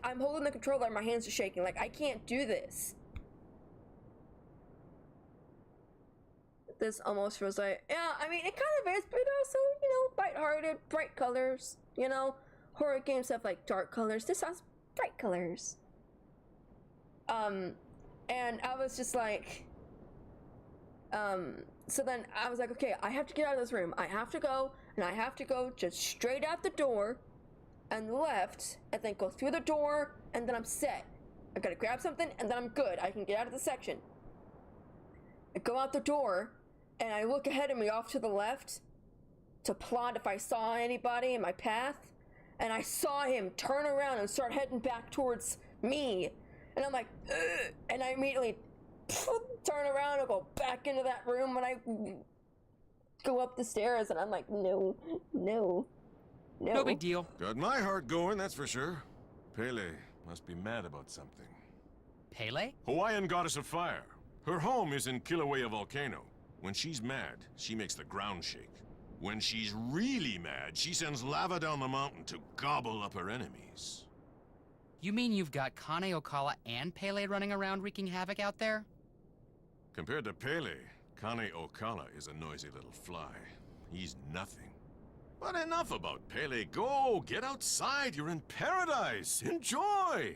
I'm holding the controller and my hands are shaking. Like I can't do this. This almost feels like, yeah, I mean, it kind of is, but also, you know, lighthearted, bright colors, you know, horror games have like dark colors. This has bright colors. And I was just like, so then I was like, okay, I have to get out of this room. I have to go, and I have to go just straight out the door and left, and then go through the door, and then I'm set. I gotta grab something, and then I'm good. I can get out of the section. I go out the door, and I look ahead of me off to the left to plot if I saw anybody in my path, and I saw him turn around and start heading back towards me, and I'm like, ugh, and I immediately turn around and go back into that room when I go up the stairs, and I'm like, no. No big deal. Got my heart going, that's for sure. Pele must be mad about something. Pele? Hawaiian goddess of fire. Her home is in Kilauea Volcano. When she's mad, she makes the ground shake. When she's really mad, she sends lava down the mountain to gobble up her enemies. You mean you've got Kane Okala and Pele running around wreaking havoc out there? Compared to Pele, Kane Okala is a noisy little fly. He's nothing. But enough about Pele. Go, get outside. You're in paradise. Enjoy.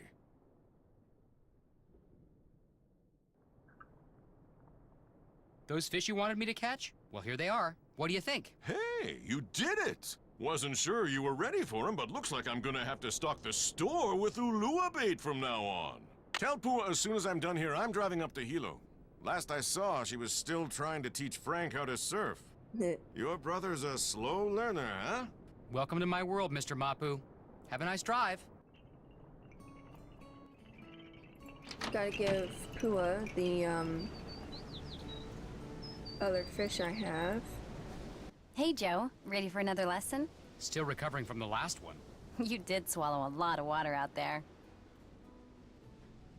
Those fish you wanted me to catch? Well, here they are. What do you think? Hey, you did it! Wasn't sure you were ready for him, but looks like I'm gonna have to stock the store with Ulua bait from now on. Tell Pua as soon as I'm done here, I'm driving up to Hilo. Last I saw, she was still trying to teach Frank how to surf. Your brother's a slow learner, huh? Welcome to my world, Mr. Mapu. Have a nice drive. Gotta give Pua the, other fish I have. Hey, Joe. Ready for another lesson? Still recovering from the last one. You did swallow a lot of water out there.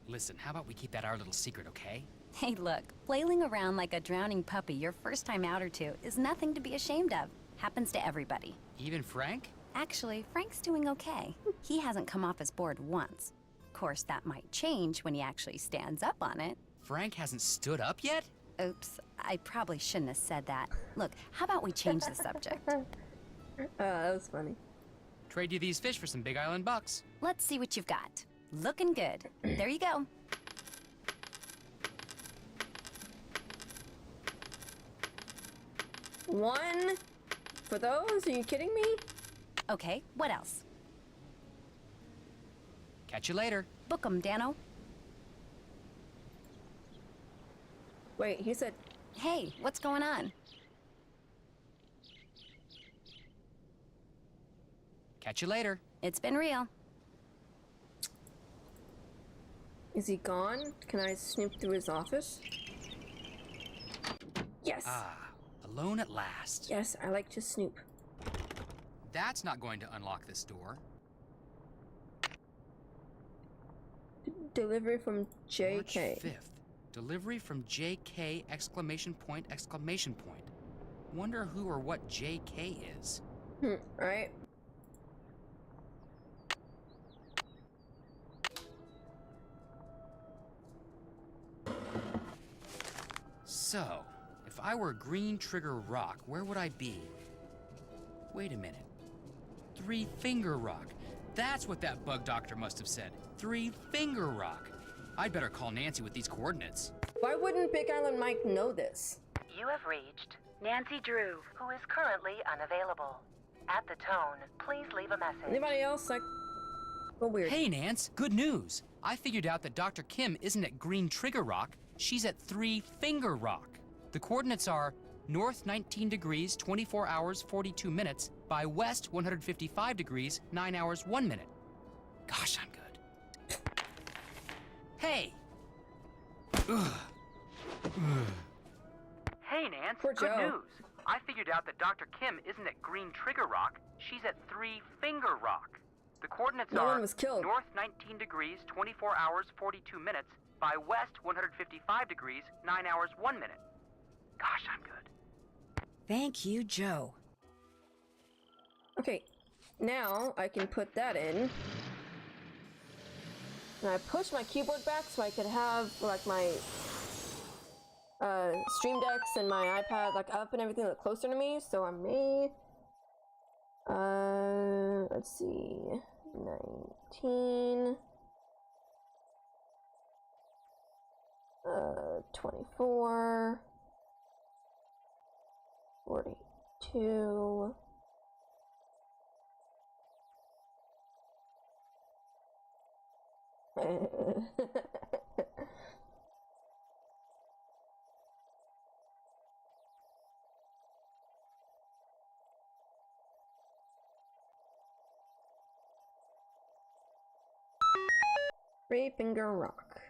Listen, how about we keep that our little secret, okay? Hey, look. Flailing around like a drowning puppy your first time out or two is nothing to be ashamed of. Happens to everybody. Even Frank? Actually, Frank's doing okay. He hasn't come off his board once. Of course, that might change when he actually stands up on it. Frank hasn't stood up yet? Oops, I probably shouldn't have said that. Look, how about we change the subject? That was funny. Trade you these fish for some Big Island bucks. Let's see what you've got. Looking good. There you go. one for those? Are you kidding me? Okay, what else? Catch you later. Book 'em, Dano. Wait, he said, Hey, what's going on? Catch you later. It's been real. is he gone? Can I snoop through his office? Yes. Ah, alone at last. Yes, I like to snoop. That's not going to unlock this door. Delivery from March JK. 5th. Delivery from JK exclamation point exclamation point. Wonder who or what JK is. Right? So, if I were Green Trigger Rock, where would I be? Wait a minute. Three Finger Rock. That's what that bug doctor must have said. Three Finger Rock. I'd better call Nancy with these coordinates. Why wouldn't Big Island Mike know this? You have reached Nancy Drew, who is currently unavailable. At the tone, please leave a message. Anybody else like... Oh, weird. Hey, Nance, good news. I figured out that Dr. Kim isn't at Green Trigger Rock. She's at Three Finger Rock. The coordinates are north 19 degrees, 24 hours, 42 minutes, by west 155 degrees, 9 hours, 1 minute. Gosh, I'm good. Hey! Ugh. Hey, Nance, Poor good Joe. news. I figured out that Dr. Kim isn't at Green Trigger Rock. She's at Three Finger Rock. The coordinates No are one was killed. north 19 degrees, 24 hours, 42 minutes, by west 155 degrees, 9 hours, 1 minute. Gosh, I'm good. Thank you, Joe. Okay, now I can put that in. And I push my keyboard back so I could have like my Stream Decks and my iPad like up and everything look closer to me. So I may let's see, 19 24 42 Three Finger Rock.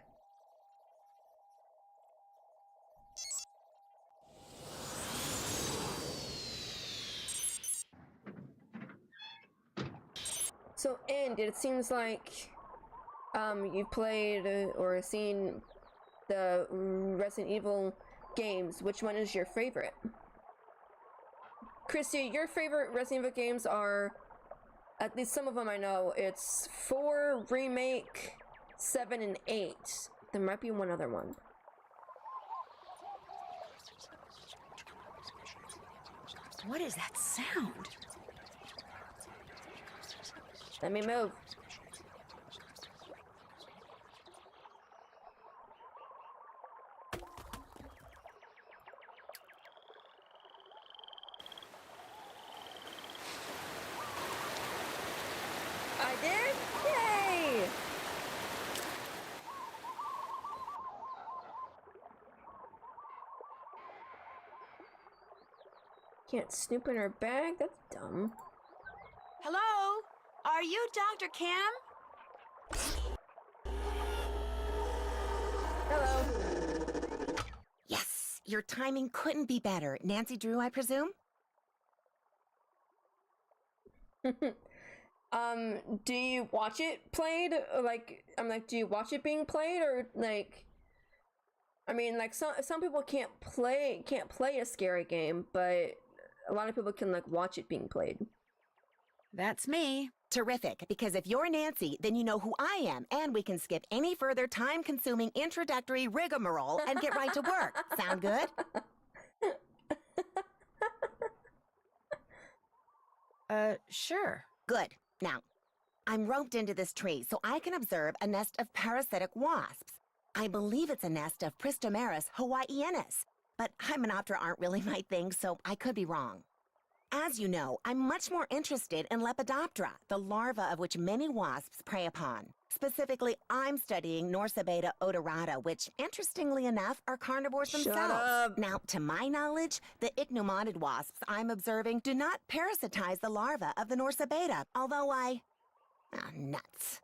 So, and it seems like you've played or seen the Resident Evil games. Which one is your favorite? Christy, your favorite Resident Evil games are, at least some of them I know, it's 4, Remake, 7, and 8. There might be one other one. What is that sound? Let me move. I did? Yay! Can't snoop in her bag? That's dumb. Hello? Are you Dr. Kim? Hello. Yes, your timing couldn't be better. Nancy Drew, I presume? Do you watch it played? Like, I'm like, do you watch it being played, or like, I mean, like some people can't play a scary game, but a lot of people can like watch it being played. That's me. Terrific, because if you're Nancy, then you know who I am, and we can skip any further time-consuming introductory rigmarole and get right to work. Sound good? Sure. Good. Now, I'm roped into this tree so I can observe a nest of parasitic wasps. I believe it's a nest of Pristomeris hawaiiensis. but Hymenoptera aren't really my thing, so I could be wrong. As you know, I'm much more interested in Lepidoptera, the larva of which many wasps prey upon. Specifically, I'm studying Norsabeta odorata, which, interestingly enough, are carnivores Shut themselves. up. Now, to my knowledge, the ichneumoniid wasps I'm observing do not parasitize the larva of the Norsabeta, although nuts.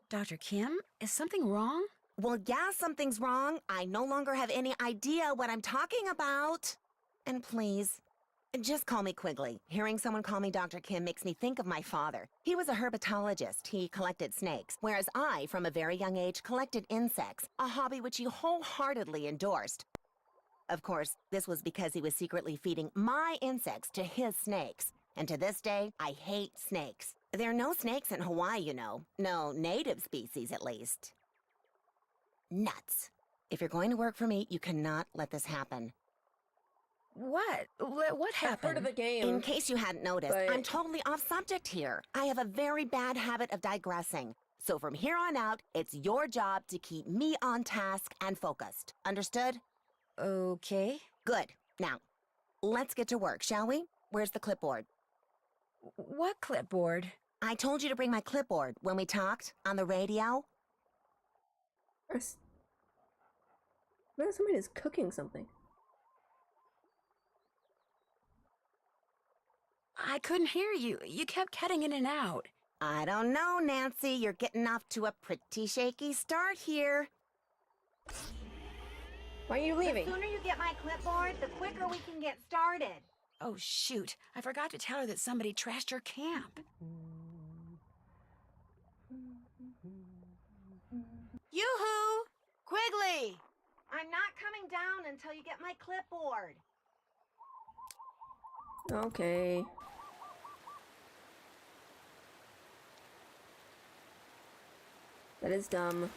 Dr. Kim, is something wrong? Well, yeah, something's wrong. I no longer have any idea what I'm talking about. And please, just call me Quigley. Hearing someone call me Dr. Kim makes me think of my father. He was a herpetologist. He collected snakes, whereas I, from a very young age, collected insects, a hobby which he wholeheartedly endorsed. Of course, this was because he was secretly feeding my insects to his snakes. And to this day, I hate snakes. There are no snakes in Hawaii, you know. No native species, at least. Nuts. If you're going to work for me, you cannot let this happen. What? What I've heard happened? of the game. In case you hadn't noticed, But- I'm totally off subject here. I have a very bad habit of digressing. So from here on out, it's your job to keep me on task and focused. Understood? Okay. Good. Now, let's get to work, shall we? Where's the clipboard? What clipboard? I told you to bring my clipboard when we talked on the radio. Maybe somebody is cooking something. I couldn't hear you. You kept cutting in and out. I don't know, Nancy. You're getting off to a pretty shaky start here. Why are you leaving? The sooner you get my clipboard, the quicker we can get started. Oh, shoot. I forgot to tell her that somebody trashed her camp. Yoo-hoo! Quigley! I'm not coming down until you get my clipboard. Okay. That is dumb.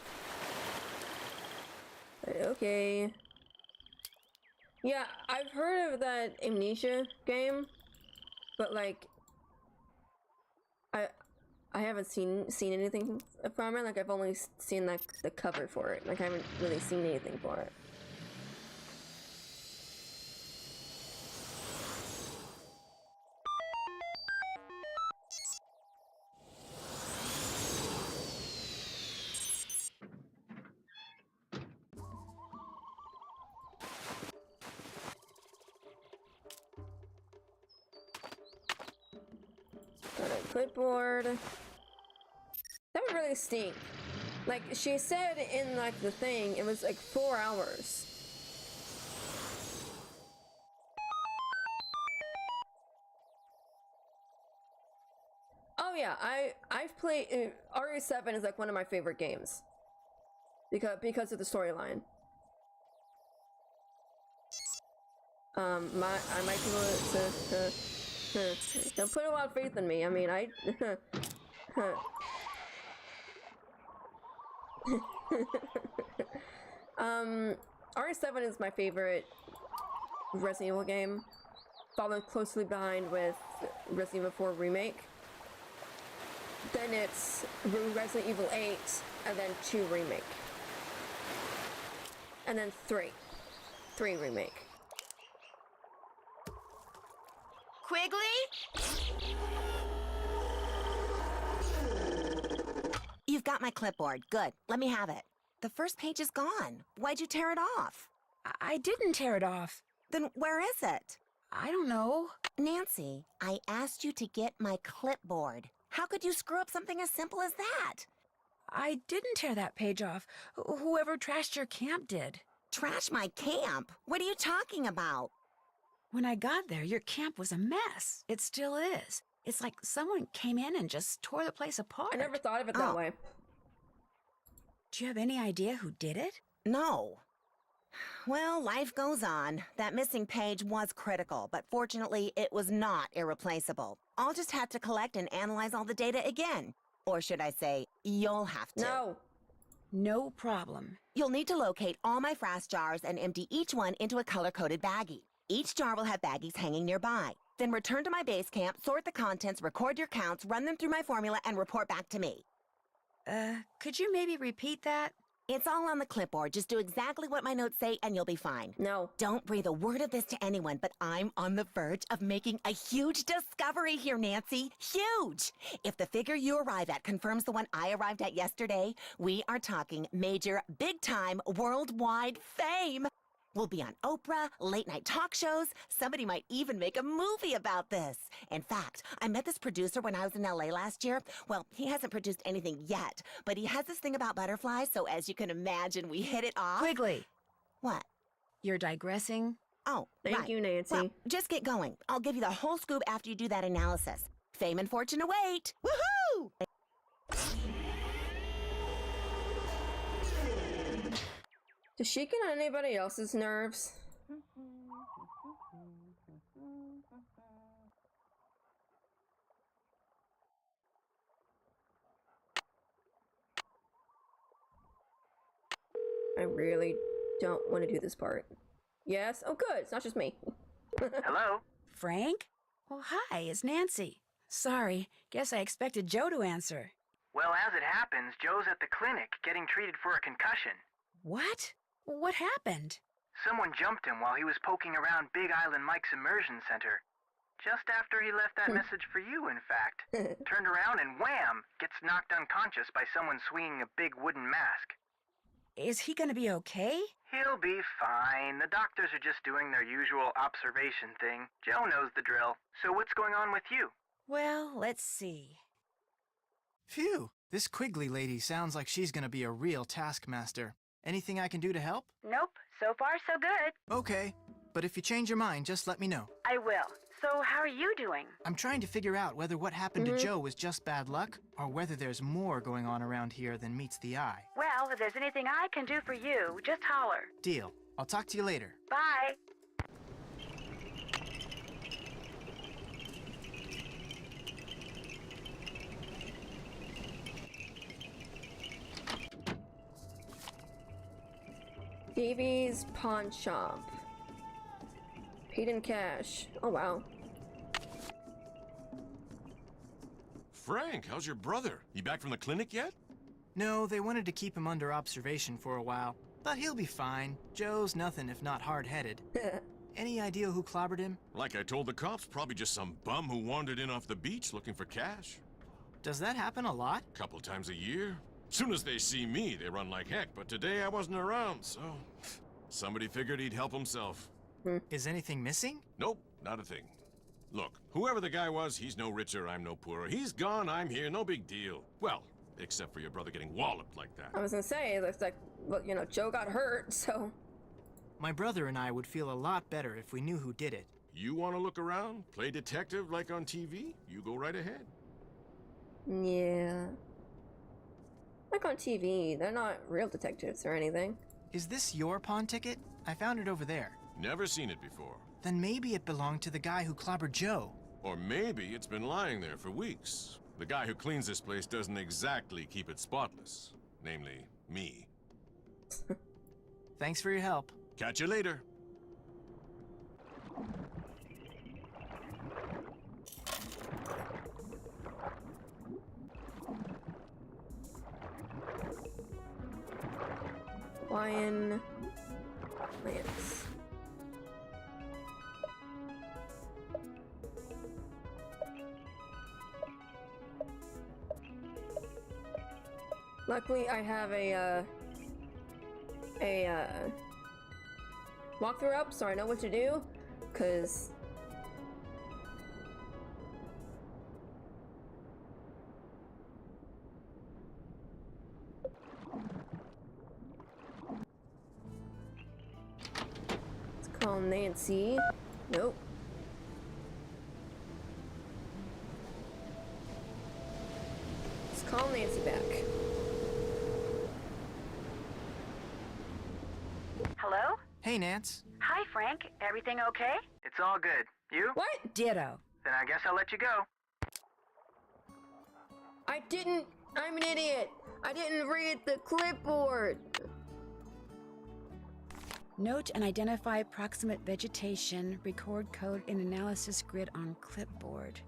But okay. Yeah, I've heard of that Amnesia game, but like, I haven't seen anything from it. Like, I've only seen like the cover for it. Like, I haven't really seen anything for it. Got a clipboard. That would really stink. Like, she said in, like, the thing, it was, like, 4 hours. Oh, yeah, I've played... RE7 is, like, one of my favorite games. Because of the storyline. I might be able to... Don't put a lot of faith in me. I mean, RE7 is my favorite Resident Evil game, followed closely behind with Resident Evil 4 Remake. Then it's Resident Evil 8, and then 2 Remake. And then 3. 3 Remake. Quigley? You've got my clipboard. Good. Let me have it. The first page is gone. Why'd you tear it off? I didn't tear it off. Then where is it? I don't know. Nancy, I asked you to get my clipboard. How could you screw up something as simple as that? I didn't tear that page off. Whoever trashed your camp did. Trash my camp? What are you talking about? When I got there, your camp was a mess. It still is. It's like someone came in and just tore the place apart. I never thought of it that way. Do you have any idea who did it? No. Well, life goes on. That missing page was critical, but fortunately, it was not irreplaceable. I'll just have to collect and analyze all the data again. Or should I say, you'll have to. No. No problem. You'll need to locate all my frass jars and empty each one into a color-coded baggie. Each jar will have baggies hanging nearby. Then return to my base camp, sort the contents, record your counts, run them through my formula, and report back to me. Could you maybe repeat that? It's all on the clipboard. Just do exactly what my notes say and you'll be fine. No. Don't breathe a word of this to anyone, but I'm on the verge of making a huge discovery here, Nancy. Huge! If the figure you arrive at confirms the one I arrived at yesterday, we are talking major, big-time, worldwide fame. We'll be on Oprah, late-night talk shows. Somebody might even make a movie about this. In fact, I met this producer when I was in LA last year. Well, he hasn't produced anything yet, but he has this thing about butterflies, so as you can imagine, we hit it off. Quigley, What? you're digressing. Oh, Thank right. you, Nancy. Well, just get going. I'll give you the whole scoop after you do that analysis. Fame and fortune await. Woohoo! Does she get on anybody else's nerves? I really don't want to do this part. Yes? Oh, good. It's not just me. Hello? Frank? Well, hi, it's Nancy. Sorry, guess I expected Joe to answer. Well, as it happens, Joe's at the clinic getting treated for a concussion. What? What happened? Someone jumped him while he was poking around Big Island Mike's immersion center. Just after he left that message for you, in fact. Turned around and wham! Gets knocked unconscious by someone swinging a big wooden mask. Is he gonna be okay? He'll be fine. The doctors are just doing their usual observation thing. Joe knows the drill. So what's going on with you? Well, let's see. Phew, this Quigley lady sounds like she's gonna be a real taskmaster. Anything I can do to help? Nope. So far, so good. Okay, but if you change your mind, just let me know. I will. So how are you doing? I'm trying to figure out whether what happened to Joe was just bad luck, or whether there's more going on around here than meets the eye. Well, if there's anything I can do for you, just holler. Deal. I'll talk to you later. Bye. Davey's Pawn Shop. Paid in cash. Oh, wow. Frank, how's your brother? He back from the clinic yet? No, they wanted to keep him under observation for a while, but he'll be fine. Joe's nothing if not hard-headed. Any idea who clobbered him? Like I told the cops, probably just some bum who wandered in off the beach looking for cash. Does that happen a lot? Couple times a year. Soon as they see me, they run like heck, but today I wasn't around, so somebody figured he'd help himself. Is anything missing? Nope, not a thing. Look, whoever the guy was, he's no richer, I'm no poorer. He's gone, I'm here, no big deal. Well, except for your brother getting walloped like that. I was gonna say, it looks like, well, you know, Joe got hurt, so... My brother and I would feel a lot better if we knew who did it. You want to look around, play detective like on TV? You go right ahead. Yeah. Like on TV, they're not real detectives or anything. Is this your pawn ticket? I found it over there. Never seen it before. Then maybe it belonged to the guy who clobbered Joe. Or maybe it's been lying there for weeks. The guy who cleans this place doesn't exactly keep it spotless. Namely, me. Thanks for your help. Catch you later. Lion... Lance. Luckily, I have a walkthrough up, so I know what to do, 'cause let's call Nancy. Nope. Let's call Nancy back. Hello? Hey, Nance. Hi, Frank. Everything okay? It's all good. You? What? Ditto. Then I guess I'll let you go. I didn't. I'm an idiot. I didn't read the clipboard. Note and identify proximate vegetation. Record code in analysis grid on clipboard.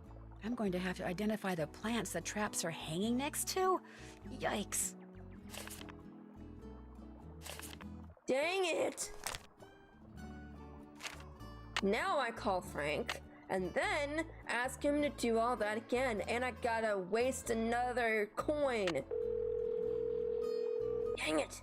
I'm going to have to identify the plants the traps are hanging next to? Yikes. Dang it! Now I call Frank, and then ask him to do all that again, and I gotta waste another coin. Dang it!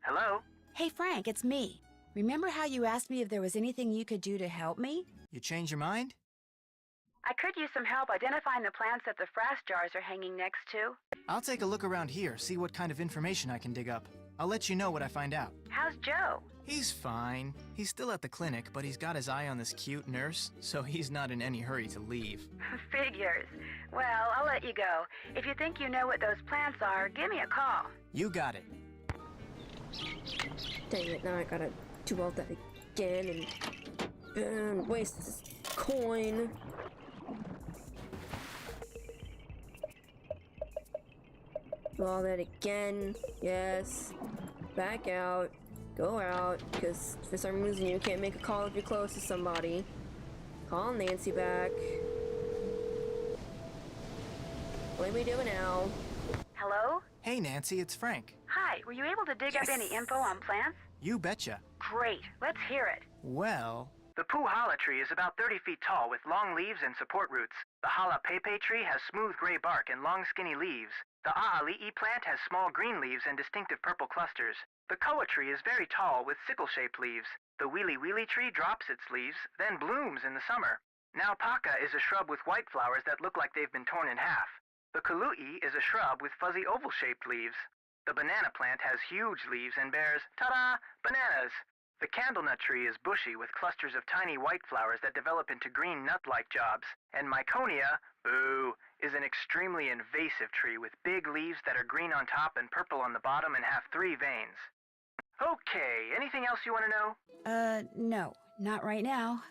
Hello? Hey, Frank, it's me. Remember how you asked me if there was anything you could do to help me? You change your mind? I could use some help identifying the plants that the frass jars are hanging next to. I'll take a look around here, see what kind of information I can dig up. I'll let you know what I find out. How's Joe? He's fine. He's still at the clinic, but he's got his eye on this cute nurse, so he's not in any hurry to leave. Figures. Well, I'll let you go. If you think you know what those plants are, give me a call. You got it. Dang it, now I gotta do all that again and waste this coin. Do all that again. Yes. Back out. Go out, because for some reason you can't make a call if you're close to somebody. Call Nancy back. What do we do now? Hello? Hey, Nancy, it's Frank. Hi, were you able to dig up any info on plants? You betcha. Great, let's hear it. Well, The puhala tree is about 30 feet tall with long leaves and support roots. The hala pepe tree has smooth gray bark and long skinny leaves. The a'ali'i plant has small green leaves and distinctive purple clusters. The koa tree is very tall with sickle-shaped leaves. The wheelie wheelie tree drops its leaves, then blooms in the summer. Now paka is a shrub with white flowers that look like they've been torn in half. The kulu'i is a shrub with fuzzy oval-shaped leaves. The banana plant has huge leaves and bears, ta-da, bananas. The candlenut tree is bushy with clusters of tiny white flowers that develop into green nut-like jobs. And Myconia, boo, is an extremely invasive tree with big leaves that are green on top and purple on the bottom and have 3 veins. Okay, anything else you want to know? No, not right now.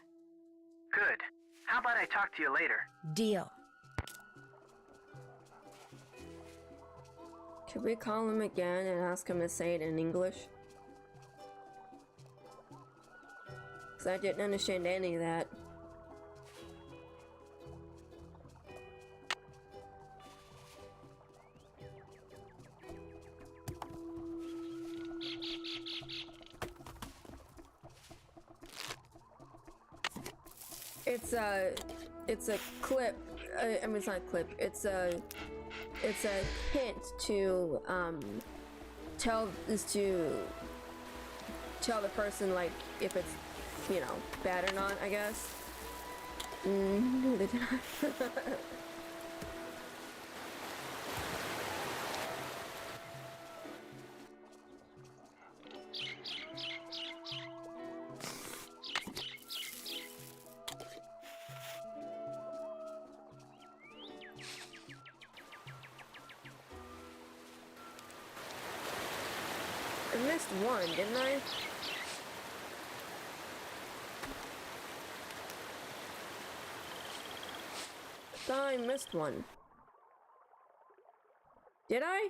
Good. How about I talk to you later? Deal. Could we call him again and ask him to say it in English? Because I didn't understand any of that. It's a clip. I mean, it's not a clip. It's a hint to tell the person, like, if it's, you know, bad or not, I guess. No, they did not. I missed one, didn't I? I thought I missed one. Did I?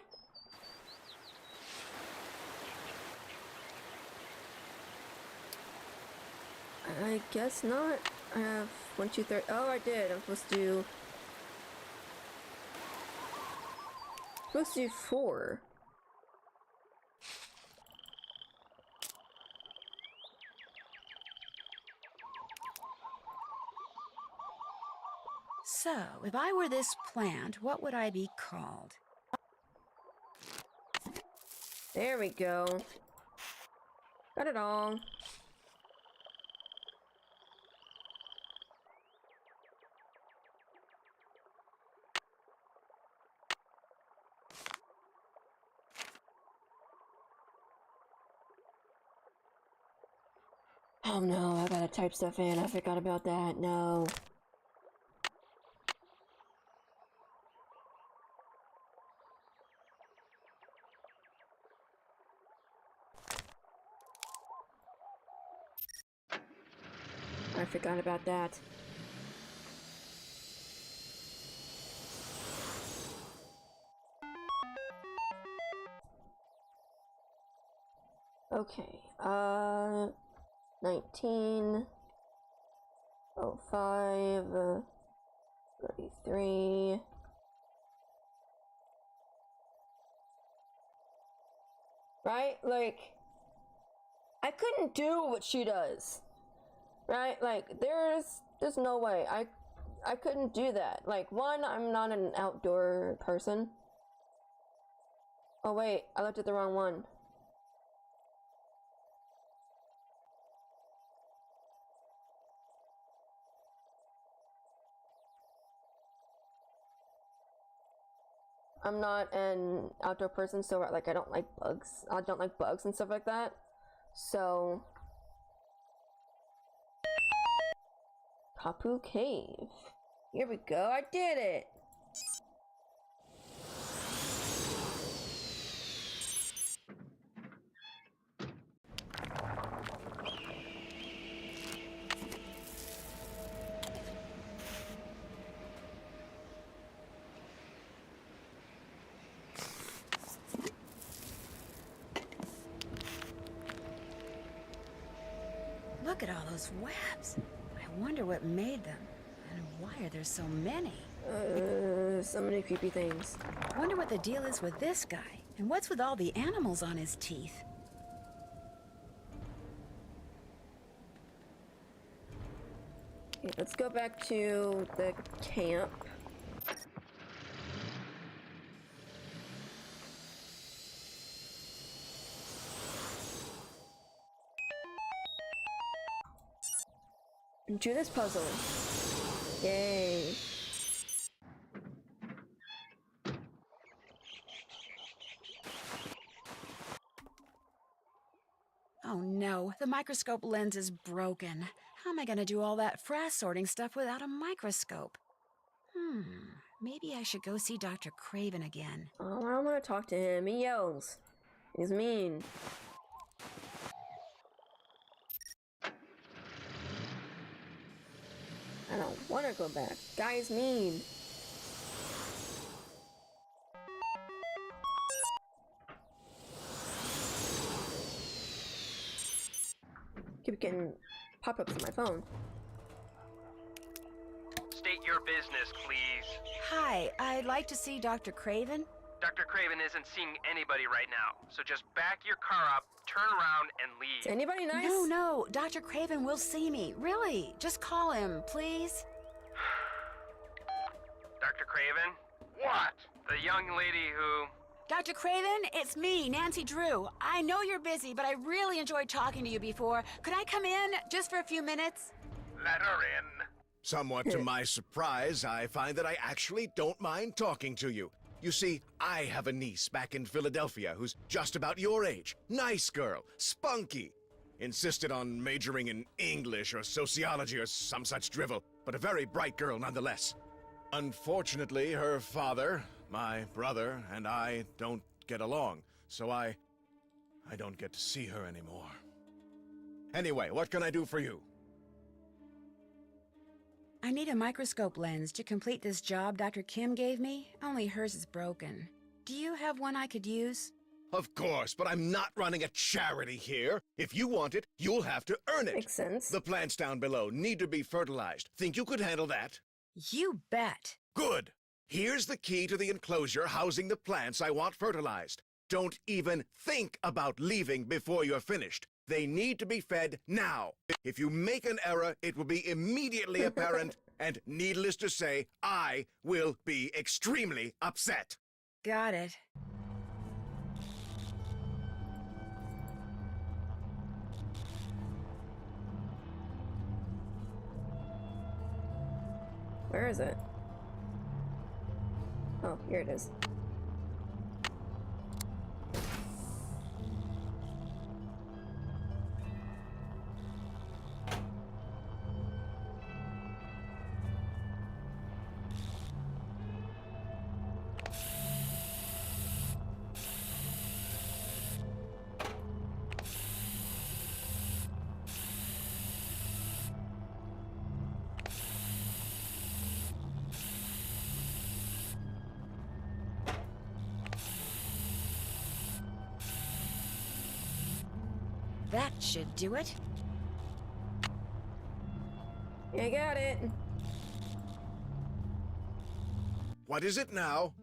I guess not. I have 1, 2, 3. Oh, I did. I'm supposed to do 4. So, if I were this plant, what would I be called? There we go. Got it all. Oh no, I gotta type stuff in. I forgot about that. No. I forgot about that. Okay, 19, 05, 33. right? Like, I couldn't do what she does, right? Like, there's no way. I couldn't do that. Like, one, I'm not an outdoor person. Oh wait, I looked at the wrong one. I'm not an outdoor person, so like I don't like bugs. I don't like bugs and stuff like that. So Kapu Cave. Here we go. I did it. Look at all those webs. I wonder what made them. And why are there so many? So many creepy things. Wonder what the deal is with this guy. And what's with all the animals on his teeth? Okay, let's go back to the camp. Do this puzzle. Yay. Oh no, the microscope lens is broken. How am I gonna do all that frass sorting stuff without a microscope? Maybe I should go see Dr. Craven again. Oh, I don't want to talk to him. He yells. He's mean. I don't want to go back. Guy's mean. Keep getting pop-ups on my phone. State your business, please. Hi, I'd like to see Dr. Craven. Dr. Craven isn't seeing anybody right now, so just back your car up, turn around, and leave. Is anybody nice? No, Dr. Craven will see me. Really, just call him, please. Dr. Craven? What? The young lady who... Dr. Craven, it's me, Nancy Drew. I know you're busy, but I really enjoyed talking to you before. Could I come in just for a few minutes? Let her in. Somewhat to my surprise, I find that I actually don't mind talking to you. You see, I have a niece back in Philadelphia who's just about your age. Nice girl, spunky. Insisted on majoring in English or sociology or some such drivel, but a very bright girl nonetheless. Unfortunately, her father, my brother, and I don't get along, so I don't get to see her anymore. Anyway, what can I do for you? I need a microscope lens to complete this job Dr. Kim gave me. Only hers is broken. Do you have one I could use? Of course, but I'm not running a charity here. If you want it, you'll have to earn it. Makes sense. The plants down below need to be fertilized. Think you could handle that? You bet. Good. Here's the key to the enclosure housing the plants I want fertilized. Don't even think about leaving before you're finished. They need to be fed now. If you make an error, it will be immediately apparent, and needless to say, I will be extremely upset. Got it. Where is it? Oh, here it is. That should do it. I got it. What is it now?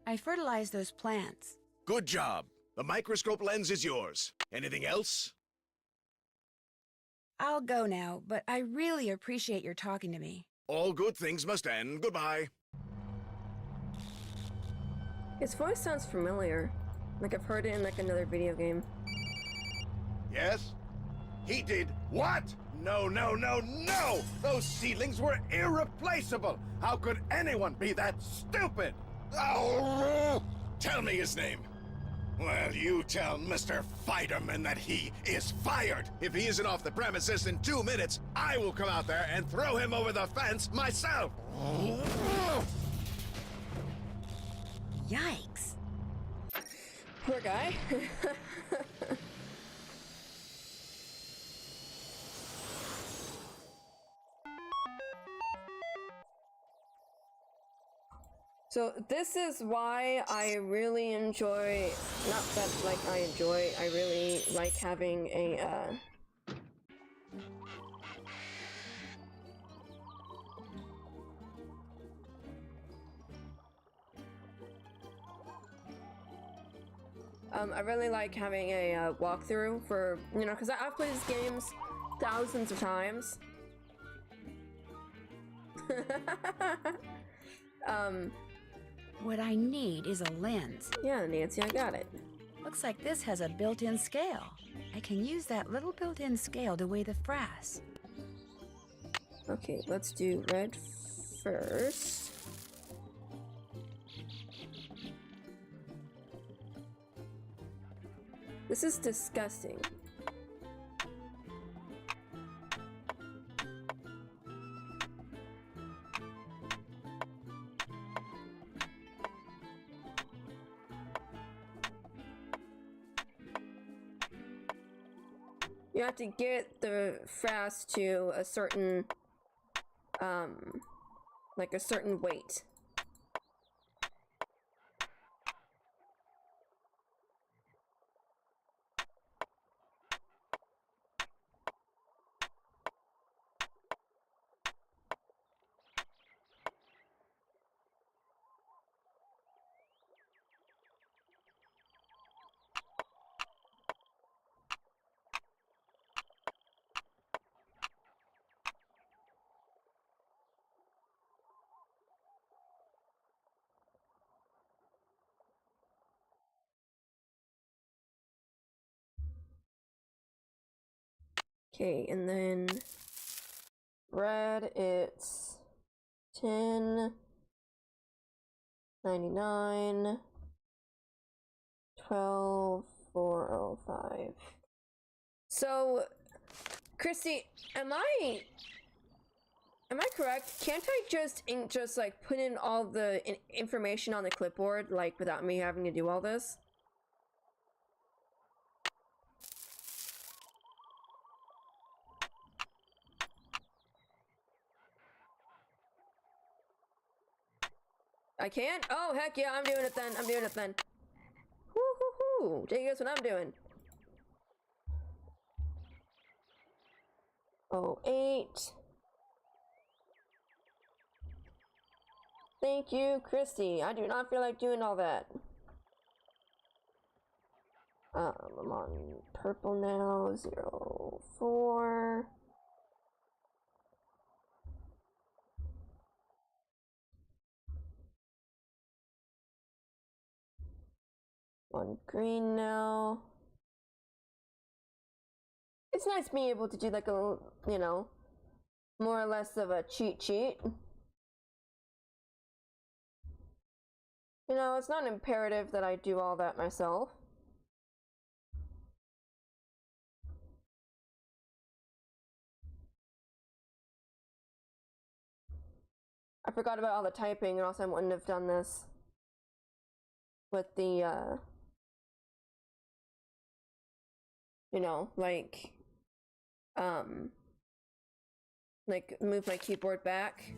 I fertilized those plants. Good job. The microscope lens is yours. Anything else? I'll go now, but I really appreciate your talking to me. All good things must end. Goodbye. His voice sounds familiar. Like I've heard it in like another video game. Yes? He did what? No, no, no, no! Those seedlings were irreplaceable! How could anyone be that stupid? Oh, tell me his name. Well, you tell Mr. Fighterman that he is fired. If he isn't off the premises in 2 minutes, I will come out there and throw him over the fence myself. Yikes. Poor guy. So this is why I really enjoy, not that like I really like having a I really like having a walkthrough for, you know, because I've played these games thousands of times. What I need is a lens. Yeah, Nancy, I got it. Looks like this has a built-in scale. I can use that little built-in scale to weigh the frass. Okay, let's do red first. This is disgusting. You have to get the frass to a certain, like a certain weight. Okay, and then red, it's 10.99, 12.405. So, Christy, am I correct? Can't I just like put in all the information on the clipboard, like without me having to do all this? I can't? Oh, heck yeah, I'm doing it then. I'm doing it then. Woo-hoo-hoo. Take guess what I'm doing. 08. Thank you, Christy. I do not feel like doing all that. I'm on purple now. 04. On green now. It's nice being able to do like a, you know, more or less of a cheat sheet. You know, it's not imperative that I do all that myself. I forgot about all the typing, or else I wouldn't have done this with the, you know, like move my keyboard back.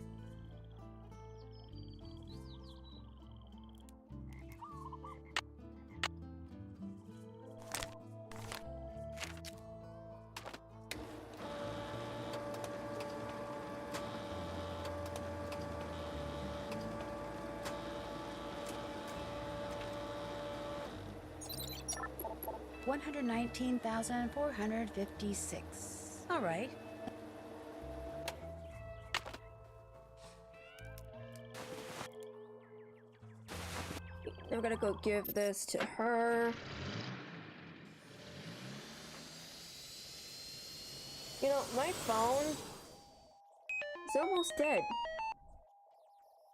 119,456. All right. I'm gonna go give this to her. You know, my phone is almost dead.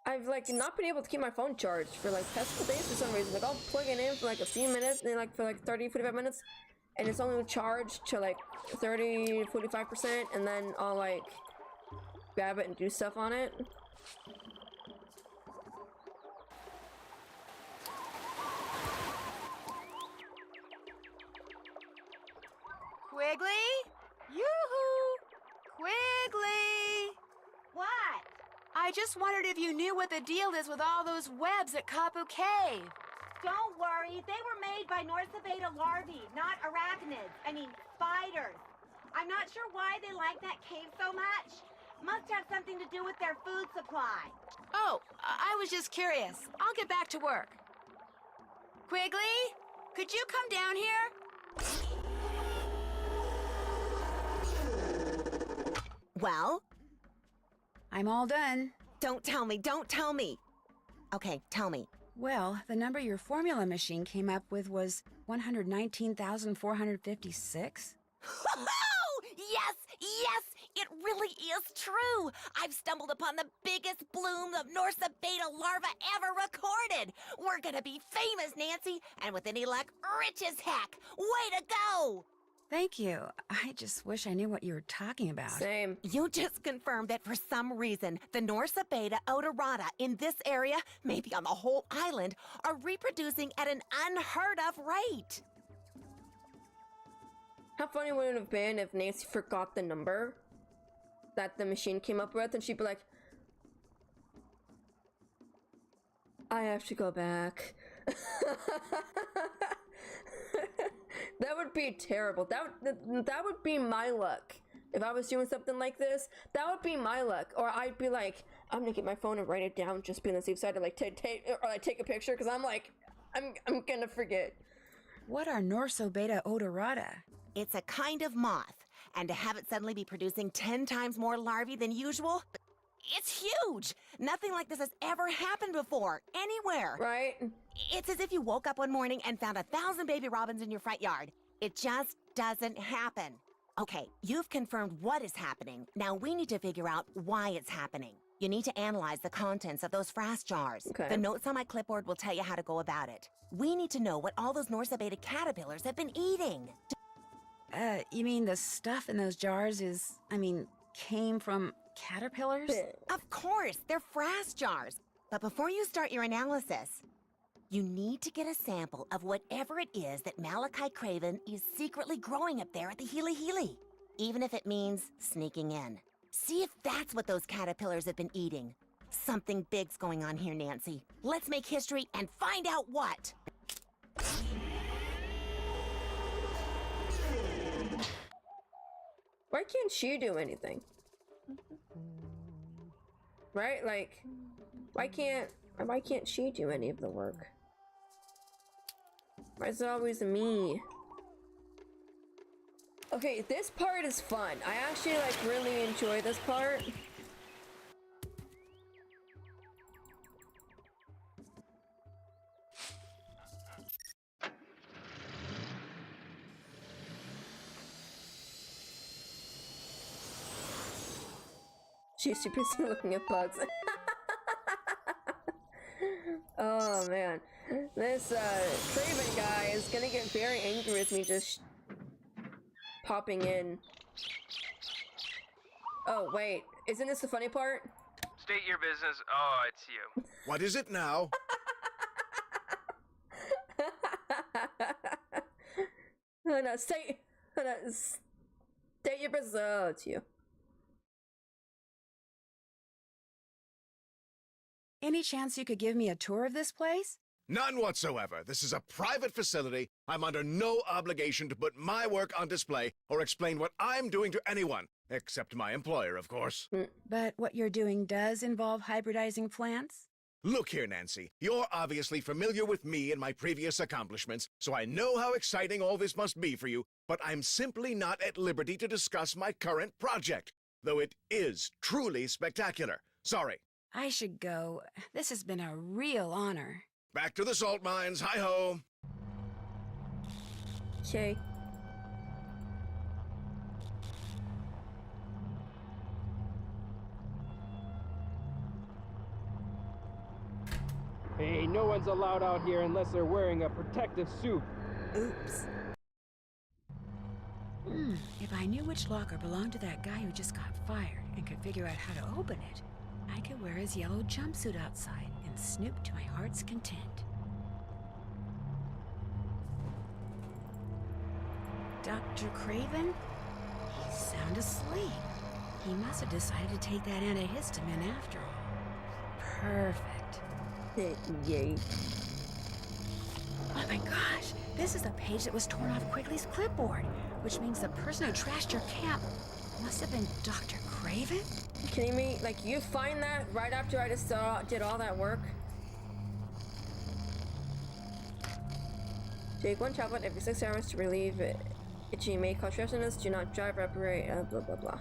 I've like not been able to keep my phone charged for like past couple days for some reason. Like I'll plug it in for like a few minutes, and then like for like 30-45 minutes, and it's only charged to like 30-45%, and then I'll like grab it and do stuff on it. Quigley? Yoo-hoo! Quigley! What? I just wondered if you knew what the deal is with all those webs at Kapu Cave. Don't worry, they were made by Norsabeta larvae, not arachnids. I mean, spiders. I'm not sure why they like that cave so much. Must have something to do with their food supply. Oh, I was just curious. I'll get back to work. Quigley? Could you come down here? Well, I'm all done. don't tell me, don't tell me. Okay, tell me. Well, the number your formula machine came up with was 119,456. Yes, yes, it really is true. I've stumbled upon the biggest bloom of Norsabeta larva ever recorded. We're gonna be famous, Nancy, and with any luck, rich as heck. Way to go! Thank you. I just wish I knew what you were talking about. Same. You just confirmed that for some reason, the Norsabeta odorata in this area, maybe on the whole island, are reproducing at an unheard of rate. How funny would it have been if Nancy forgot the number that the machine came up with, and she'd be like, I have to go back. That would be terrible. That would be my luck. If I was doing something like this, that would be my luck. Or I'd be like, I'm gonna get my phone and write it down, just be on the safe side, or like take a picture, because I'm like, I'm gonna forget. What are Norsabeta odorata? It's a kind of moth, and to have it suddenly be producing 10 times more larvae than usual, it's huge! Nothing like this has ever happened before, anywhere. Right? It's as if you woke up one morning and found 1,000 baby robins in your front yard. It just doesn't happen. Okay, you've confirmed what is happening. Now we need to figure out why it's happening. You need to analyze the contents of those frass jars. Okay. The notes on my clipboard will tell you how to go about it. We need to know what all those Norsabeta caterpillars have been eating. You mean the stuff in those jars came from caterpillars? Of course, they're frass jars. But before you start your analysis, you need to get a sample of whatever it is that Malachi Craven is secretly growing up there at the Healy Healy. Even if it means sneaking in. See if that's what those caterpillars have been eating. Something big's going on here, Nancy. Let's make history and find out what. Why can't she do anything? Right? Like, why can't she do any of the work? Why is it always me? Okay, this part is fun. I actually like really enjoy this part. She's too busy looking at bugs. Oh man, this Craven guy is gonna get very angry with me just popping in. Oh wait, isn't this the funny part? State your business. Oh, it's you. What is it now? No, state your business. Oh, it's you. Any chance you could give me a tour of this place? None whatsoever. This is a private facility. I'm under no obligation to put my work on display or explain what I'm doing to anyone, except my employer, of course. But what you're doing does involve hybridizing plants? Look here, Nancy. You're obviously familiar with me and my previous accomplishments, so I know how exciting all this must be for you, but I'm simply not at liberty to discuss my current project, though it is truly spectacular. Sorry. I should go. This has been a real honor. Back to the salt mines. Hi-ho. Okay. Hey, no one's allowed out here unless they're wearing a protective suit. Oops. If I knew which locker belonged to that guy who just got fired and could figure out how to open it, I could wear his yellow jumpsuit outside and snoop to my heart's content. Dr. Craven? He's sound asleep. He must have decided to take that antihistamine after all. Perfect. Yay. Oh my gosh, this is the page that was torn off Quigley's clipboard, which means the person who trashed your camp must have been Dr. Craven? You kidding me? Like, you find that right after I just did all that work? Take 1 tablet every 6 hours to relieve itching, may cause restlessness, do not drive or operate, blah blah blah.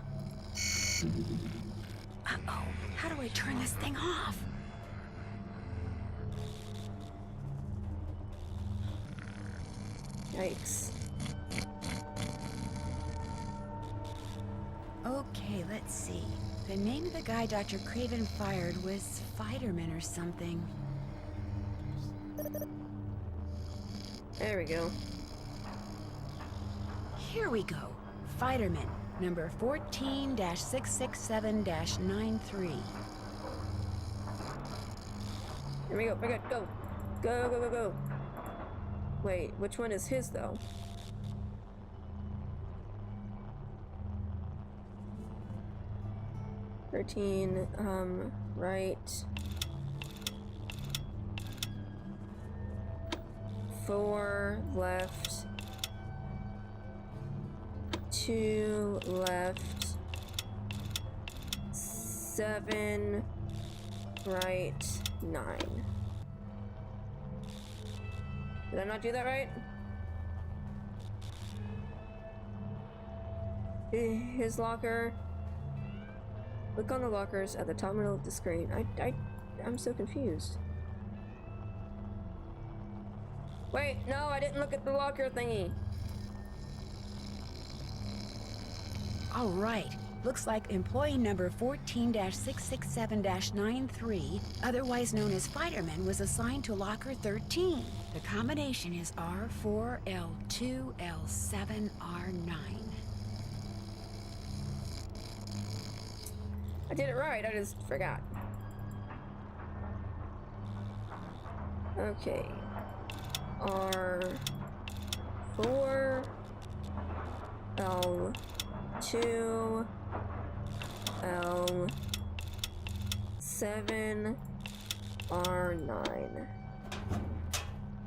Uh-oh, how do I turn this thing off? Yikes. Okay, let's see. The name of the guy Dr. Craven fired was Fiderman or something. There we go. Here we go. Fiderman, number 14-667-93. Here we go. We're good. Go. Go, go, go, go. Wait, which one is his, though? Right. 4 left. 2 left. 7 right. 9. Did I not do that right? His locker. Look on the lockers at the top middle of the screen. I'm so confused. Wait, no, I didn't look at the locker thingy. All right. Looks like employee number 14-667-93, otherwise known as Fiderman, was assigned to locker 13. The combination is R4L2L7R9. I did it right, I just forgot. Okay. R4 L2 L7 R9.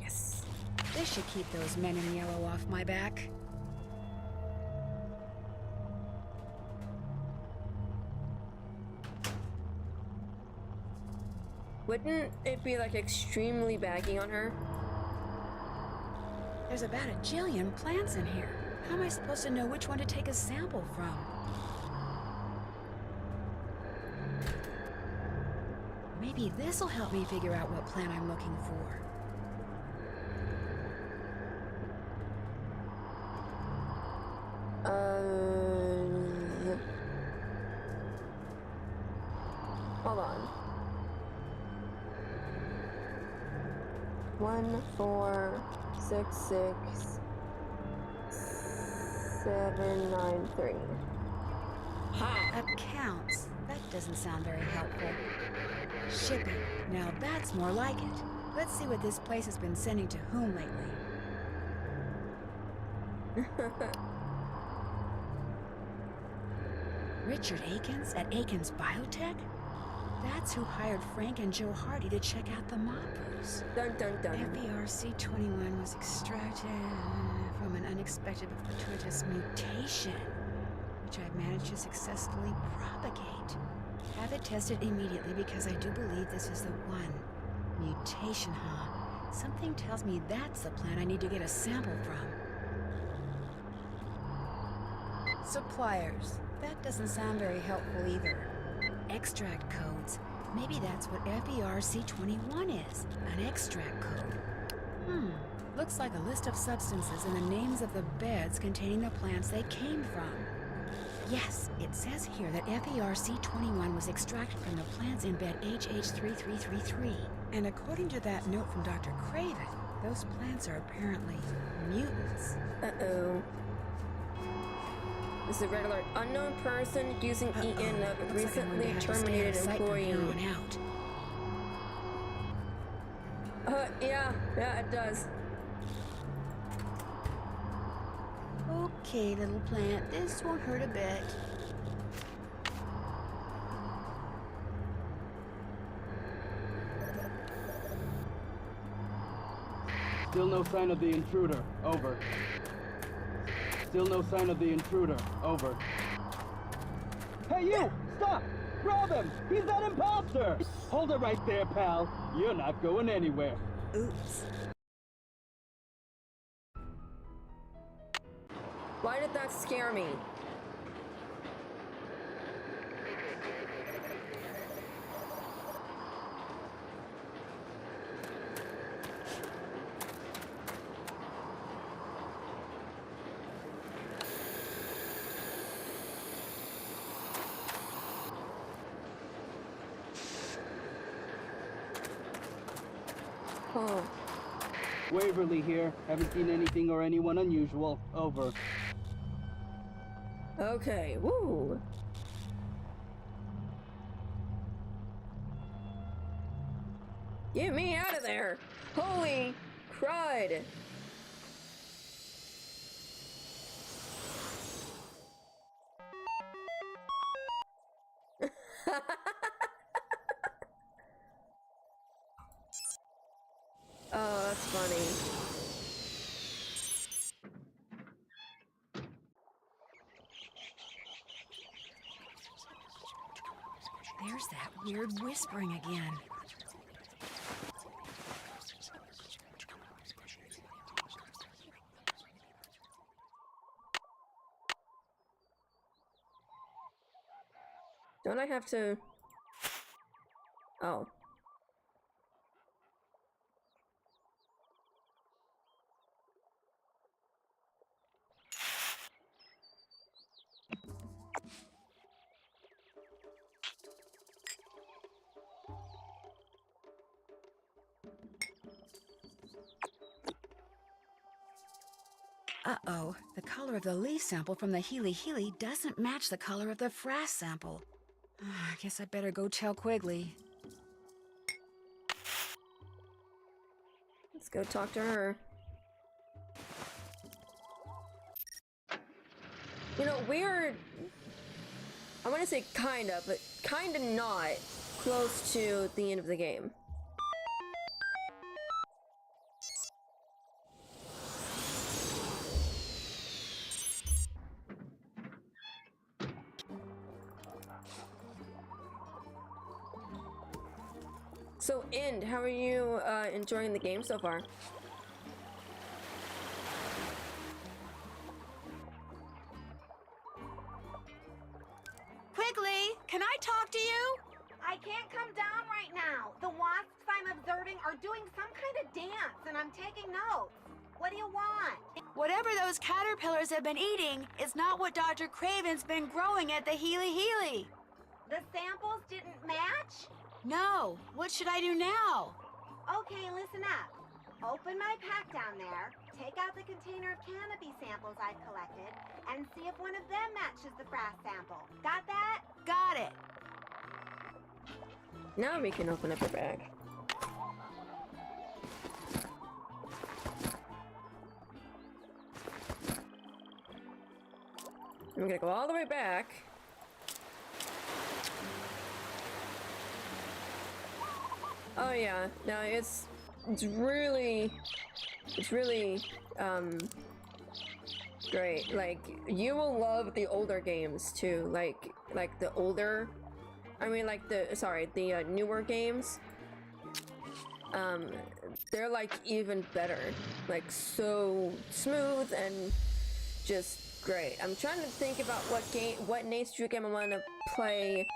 Yes. This should keep those men in yellow off my back. Wouldn't it be like extremely baggy on her? There's about a jillion plants in here. How am I supposed to know which one to take a sample from? Maybe this'll help me figure out what plant I'm looking for. Hold on. 1 4 6 6 7 9 3. Ha! That counts. That doesn't sound very helpful. Shipping. Now that's more like it. Let's see what this place has been sending to whom lately. Richard Akins at Akins Biotech? That's who hired Frank and Joe Hardy to check out the Mapus. Dun dun dun. FERC-21 was extracted from an unexpected but fortuitous mutation, which I've managed to successfully propagate. have it tested immediately because I do believe this is the one. Mutation, huh? Something tells me that's the plant I need to get a sample from. Suppliers. That doesn't sound very helpful either. Extract codes. Maybe that's what FERC21 is. An extract code. Looks like a list of substances and the names of the beds containing the plants they came from. Yes, it says here that FERC21 was extracted from the plants in bed HH3333. And according to that note from Dr. Craven, those plants are apparently mutants. Uh-oh. This is a red alert. Unknown person using EN of recently terminated employee. Yeah, it does. Okay, little plant, this won't hurt a bit. Still no sign of the intruder. Over. Still no sign of the intruder. Over. Hey, you! Stop! Grab him! He's that imposter! Hold it right there, pal. You're not going anywhere. Oops. Why did that scare me? Oh. Waverly here. Haven't seen anything or anyone unusual. Over. Okay, woo! Get me out of there! Holy crud! Oh, that's funny. There's that weird whispering again. Don't I have to... Oh. Uh-oh, the color of the leaf sample from the Healy doesn't match the color of the frass sample. I guess I better go tell Quigley. Let's go talk to her. You know, we're... I want to say kinda, but kinda not close to the end of the game. So, End, how are you enjoying the game so far? Quigley, can I talk to you? I can't come down right now. The wasps I'm observing are doing some kind of dance, and I'm taking notes. What do you want? Whatever those caterpillars have been eating is not what Dr. Craven's been growing at the Healy. The samples didn't match? No. What should I do now? Okay, listen up. Open my pack down there, take out the container of canopy samples I've collected, and see if one of them matches the frass sample. Got that? Got it. Now we can open up her bag. I'm gonna go all the way back. Oh yeah, no, it's really great. Like, you will love the older games too, like the older I mean, like the newer games. They're like even better, like so smooth and just great. I'm trying to think about what Nate Street game I want to play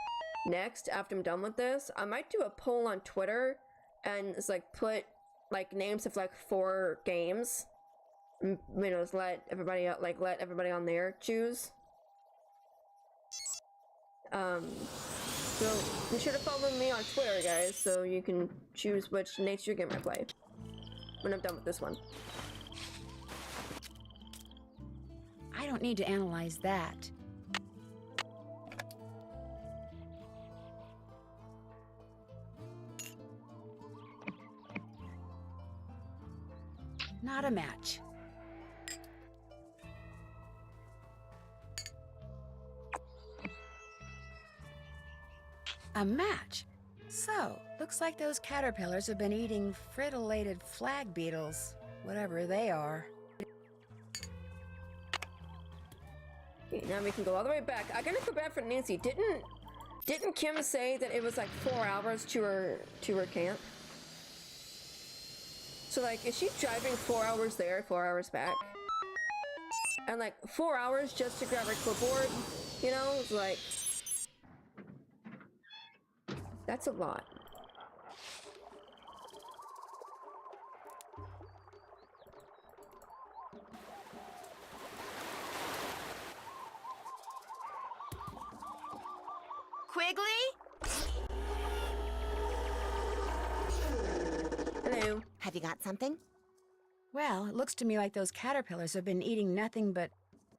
next after I'm done with this. I might do a poll on Twitter and it's like put like names of like 4 games. You know, just let everybody out, like let everybody on there choose. So be sure to follow me on Twitter, guys, so you can choose which nature game I play when I'm done with this one. I don't need to analyze that. Not a match. A match. So, looks like those caterpillars have been eating fritillated flag beetles, whatever they are. Okay, now we can go all the way back. I gotta feel bad for Nancy. Didn't Kim say that it was like 4 hours to her camp? So like, is she driving 4 hours there, 4 hours back? And like 4 hours just to grab her clipboard? You know, it's like, that's a lot. Quigley? Hello. Have you got something? Well, it looks to me like those caterpillars have been eating nothing but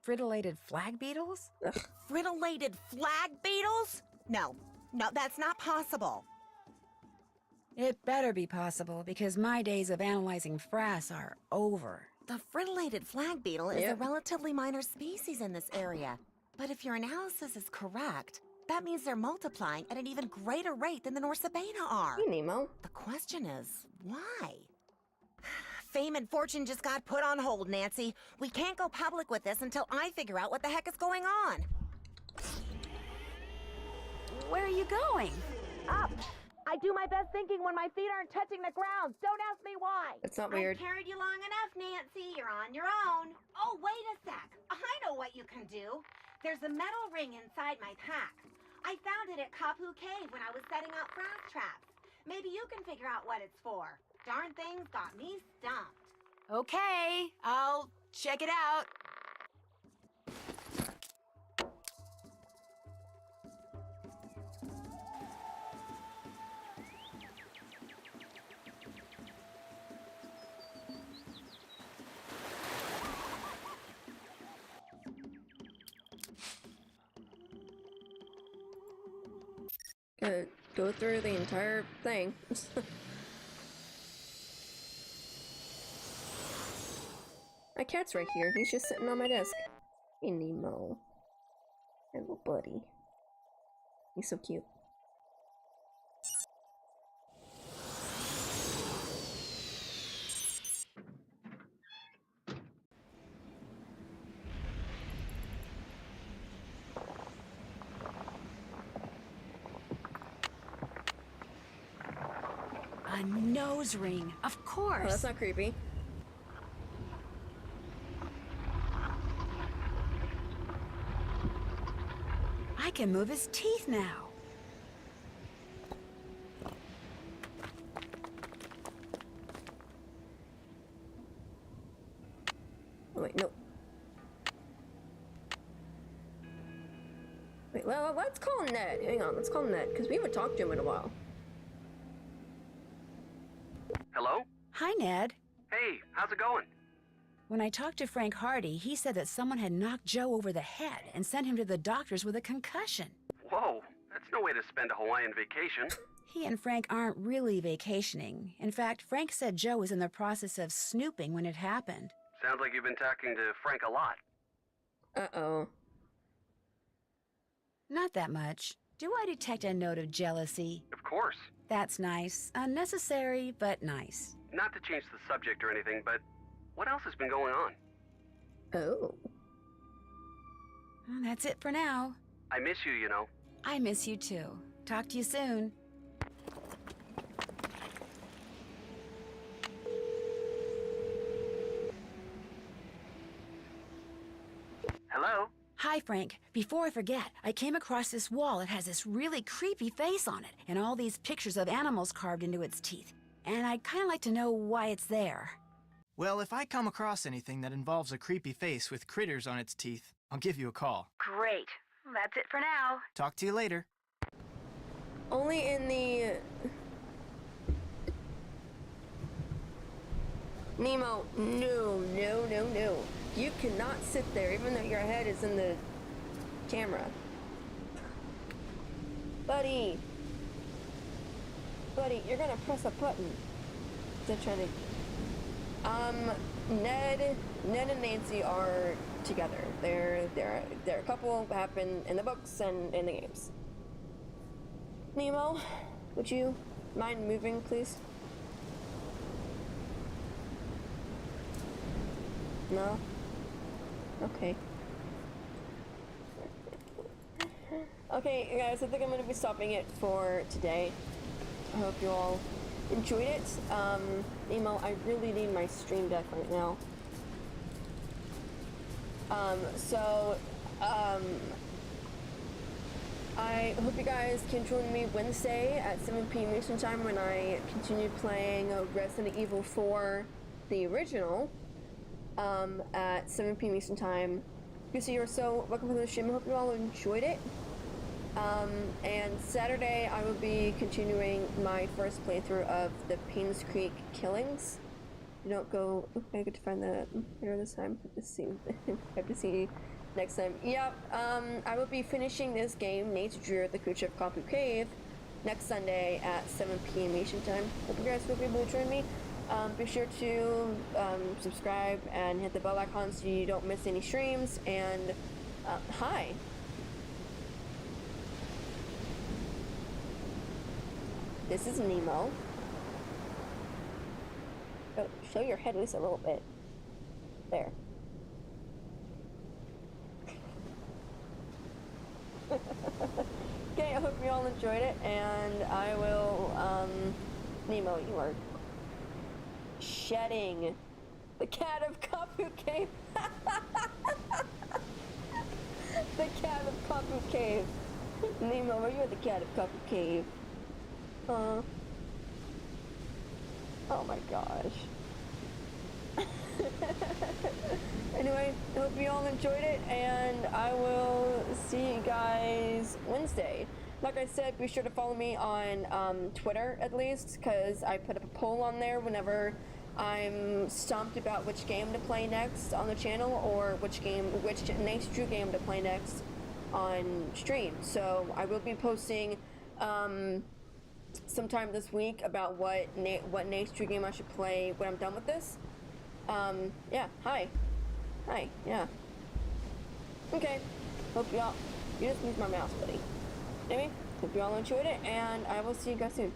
fritillated flag beetles? Fritillated flag beetles? No, that's not possible. It better be possible, because my days of analyzing frass are over. The fritillated flag beetle is a Yep. relatively minor species in this area. But if your analysis is correct, that means they're multiplying at an even greater rate than the Norsabena are. Hey, Nemo. The question is, why? Fame and fortune just got put on hold, Nancy. We can't go public with this until I figure out what the heck is going on. Where are you going? Up! I do my best thinking when my feet aren't touching the ground. Don't ask me why. That's not weird. I've carried you long enough, Nancy. You're on your own. Oh, wait a sec. I know what you can do. There's a metal ring inside my pack. I found it at Kapu Cave when I was setting up frass traps. Maybe you can figure out what it's for. Darn thing's got me stumped. Okay, I'll check it out. Go through the entire thing. My cat's right here. He's just sitting on my desk. Hey, Nemo. My little buddy. He's so cute. A nose ring, of Oh, course. that's not creepy. I can move his teeth now. Oh, wait, no. Wait, well, let's call Ned. Hang on, let's call Ned, because we haven't talked to him in a while. Hello? Hi, Ned. Hey, how's it going? When I talked to Frank Hardy, he said that someone had knocked Joe over the head and sent him to the doctors with a concussion. Whoa, that's no way to spend a Hawaiian vacation. He and Frank aren't really vacationing. In fact, Frank said Joe was in the process of snooping when it happened. Sounds like you've been talking to Frank a lot. Uh-oh. Not that much. Do I detect a note of jealousy? Of course. That's nice. Unnecessary, but nice. Not to change the subject or anything, but what else has been going on? Oh. Well, that's it for now. I miss you, you know. I miss you too. Talk to you soon. Hello? Hi, Frank. Before I forget, I came across this wall. It has this really creepy face on it, and all these pictures of animals carved into its teeth. And I'd kind of like to know why it's there. Well, if I come across anything that involves a creepy face with critters on its teeth, I'll give you a call. Great. That's it for now. Talk to you later. Only in the... Nemo, no. You cannot sit there, even though your head is in the camera. Buddy, you're gonna press a button. They're trying to... Ned and Nancy are together. They're a couple, happen in the books and in the games. Nemo, would you mind moving, please? No? Okay. Okay, guys, I think I'm gonna be stopping it for today. I hope you all enjoyed it. Nemo, I really need my stream deck right now. I hope you guys can join me Wednesday at 7 p.m. Eastern Time when I continue playing Resident Evil 4, the original, at 7 p.m. Eastern Time. If you see or so, welcome to the stream. I hope you all enjoyed it. And Saturday I will be continuing my first playthrough of the Paynes Creek Killings. You don't go... Okay, I get to find the here this time. Have to see next time. Yep, I will be finishing this game, Nate's Drew at the Creature of Kapu Cave, next Sunday at 7 p.m. Asian time. Hope you guys will be able to join me. Be sure to subscribe and hit the bell icon so you don't miss any streams. And hi. This is Nemo. Oh, show your head at least a little bit. There. Okay, I hope you all enjoyed it, and I will, Nemo, you are shedding the cat of Kapu Cave. The cat of Kapu Cave. Nemo, you're the cat of Kapu Cave. Oh my gosh. Anyway, I hope you all enjoyed it, and I will see you guys Wednesday. Like I said, be sure to follow me on Twitter at least, because I put up a poll on there whenever I'm stumped about which game to play next on the channel, or which Nate's Drew game to play next on stream. So I will be posting sometime this week about what Nate's Drew game I should play when I'm done with this. Yeah, hi, yeah. Okay, hope y'all, you just moved my mouse, buddy. Anyway, hope you all enjoyed it, and I will see you guys soon.